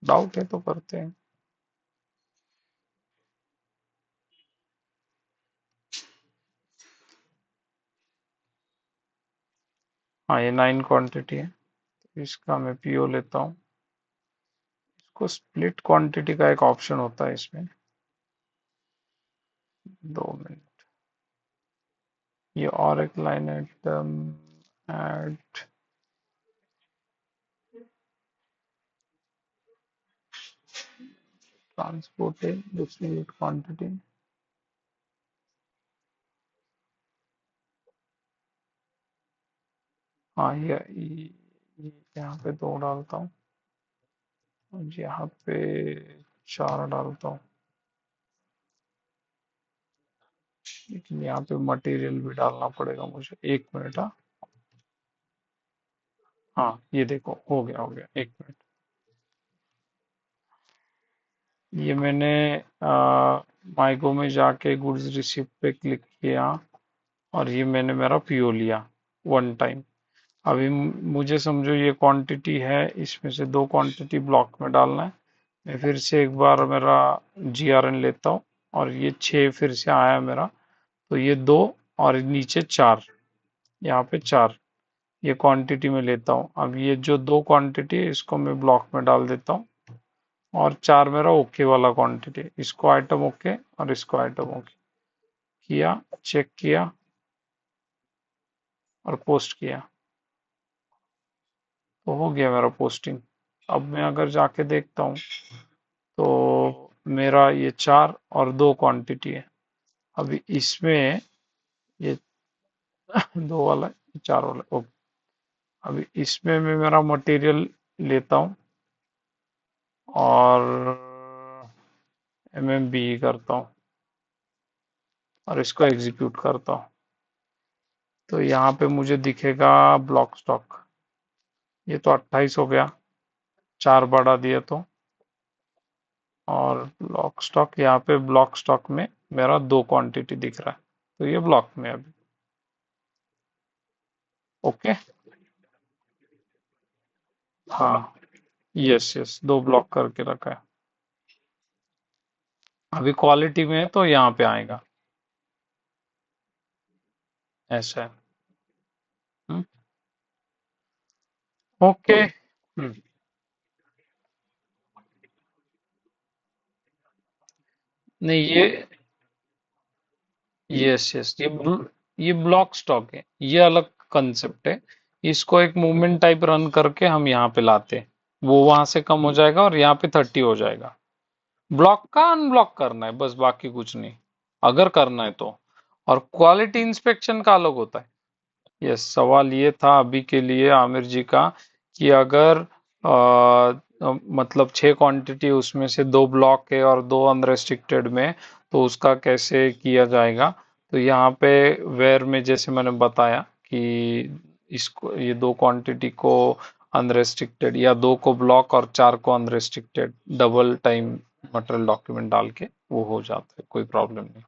डाउट है तो करते हैं। हाँ, ये 9 क्वांटिटी है, तो इसका मैं पीओ लेता हूँ। इसको स्प्लिट क्वांटिटी का एक ऑप्शन होता है इसमें। 2 मिनट। ये और एक line item add transported distribute quantity. हाँ, यहाँ पे 2 डालता हूँ और यहाँ पे 4 डालता हूँ। लेकिन यहाँ पे मटेरियल भी डालना पड़ेगा मुझे, 1 मिनट। हाँ, हाँ, ये देखो, हो गया 1 मिनट। ये मैंने माइगो में जाके गुड्स रिसिप्ट पे क्लिक किया और ये मैंने मेरा पीओ लिया 1 टाइम। अभी मुझे समझो ये क्वांटिटी है, इसमें से 2 क्वांटिटी ब्लॉक में डालना है। मैं फिर से एक बार मेरा जीआरएन लेता हूँ और ये 6 फिर से आया मेरा। तो ये 2 और नीचे 4, यहाँ पे 4, ये क्वांटिटी में लेता हूँ। अब ये जो 2 क्वांटिटी है इसको मैं ब्लॉक में डाल देता हूँ और 4 मेरा ओके वाला क्वांटिटी, इसको आइटम ओके और इसको आइटम ओके किया, चेक किया और पोस्ट किया, तो हो गया मेरा पोस्टिंग। अब मैं अगर जाके देखता हूँ तो मेरा ये 4 और 2 क्वांटिटी है। अभी इसमें ये 2 वाला है, ये 4 वाला, ओके। अभी इसमें मैं मेरा मटेरियल लेता हूँ और एमएमबी करता हूँ और इसको एग्जीक्यूट करता हूँ। तो यहाँ पे मुझे दिखेगा ब्लॉक स्टॉक, ये तो 28 हो गया, 4 बढ़ा दिया तो। और ब्लॉक स्टॉक, यहाँ पे ब्लॉक स्टॉक में मेरा 2 क्वांटिटी दिख रहा है, तो ये ब्लॉक में अभी। ओके। हाँ, यस यस, 2 ब्लॉक करके रखा है। अभी क्वालिटी में है तो यहाँ पे आएगा, ऐसा है। हम्म, ओके। नहीं, यस यस, ये ब्लॉक स्टॉक है, ये अलग कंसेप्ट है। इसको एक मूवमेंट टाइप रन करके हम यहाँ पे लाते हैं, वो वहां से कम हो जाएगा और यहाँ पे 30 हो जाएगा। ब्लॉक का अनब्लॉक करना है बस, बाकी कुछ नहीं, अगर करना है तो। और क्वालिटी इंस्पेक्शन का अलग होता है। यस, सवाल ये था अभी के लिए आमिर जी का कि अगर मतलब 6 क्वांटिटी उसमें से 2 ब्लॉक है और 2 अनरेस्ट्रिक्टेड में, तो उसका कैसे किया जाएगा। तो यहाँ पे वेयर में जैसे मैंने बताया कि इसको, ये 2 क्वांटिटी को अनरेस्ट्रिक्टेड या 2 को ब्लॉक और 4 को unrestricted double time material document डाल के वो हो जाता है, कोई प्रॉब्लम नहीं।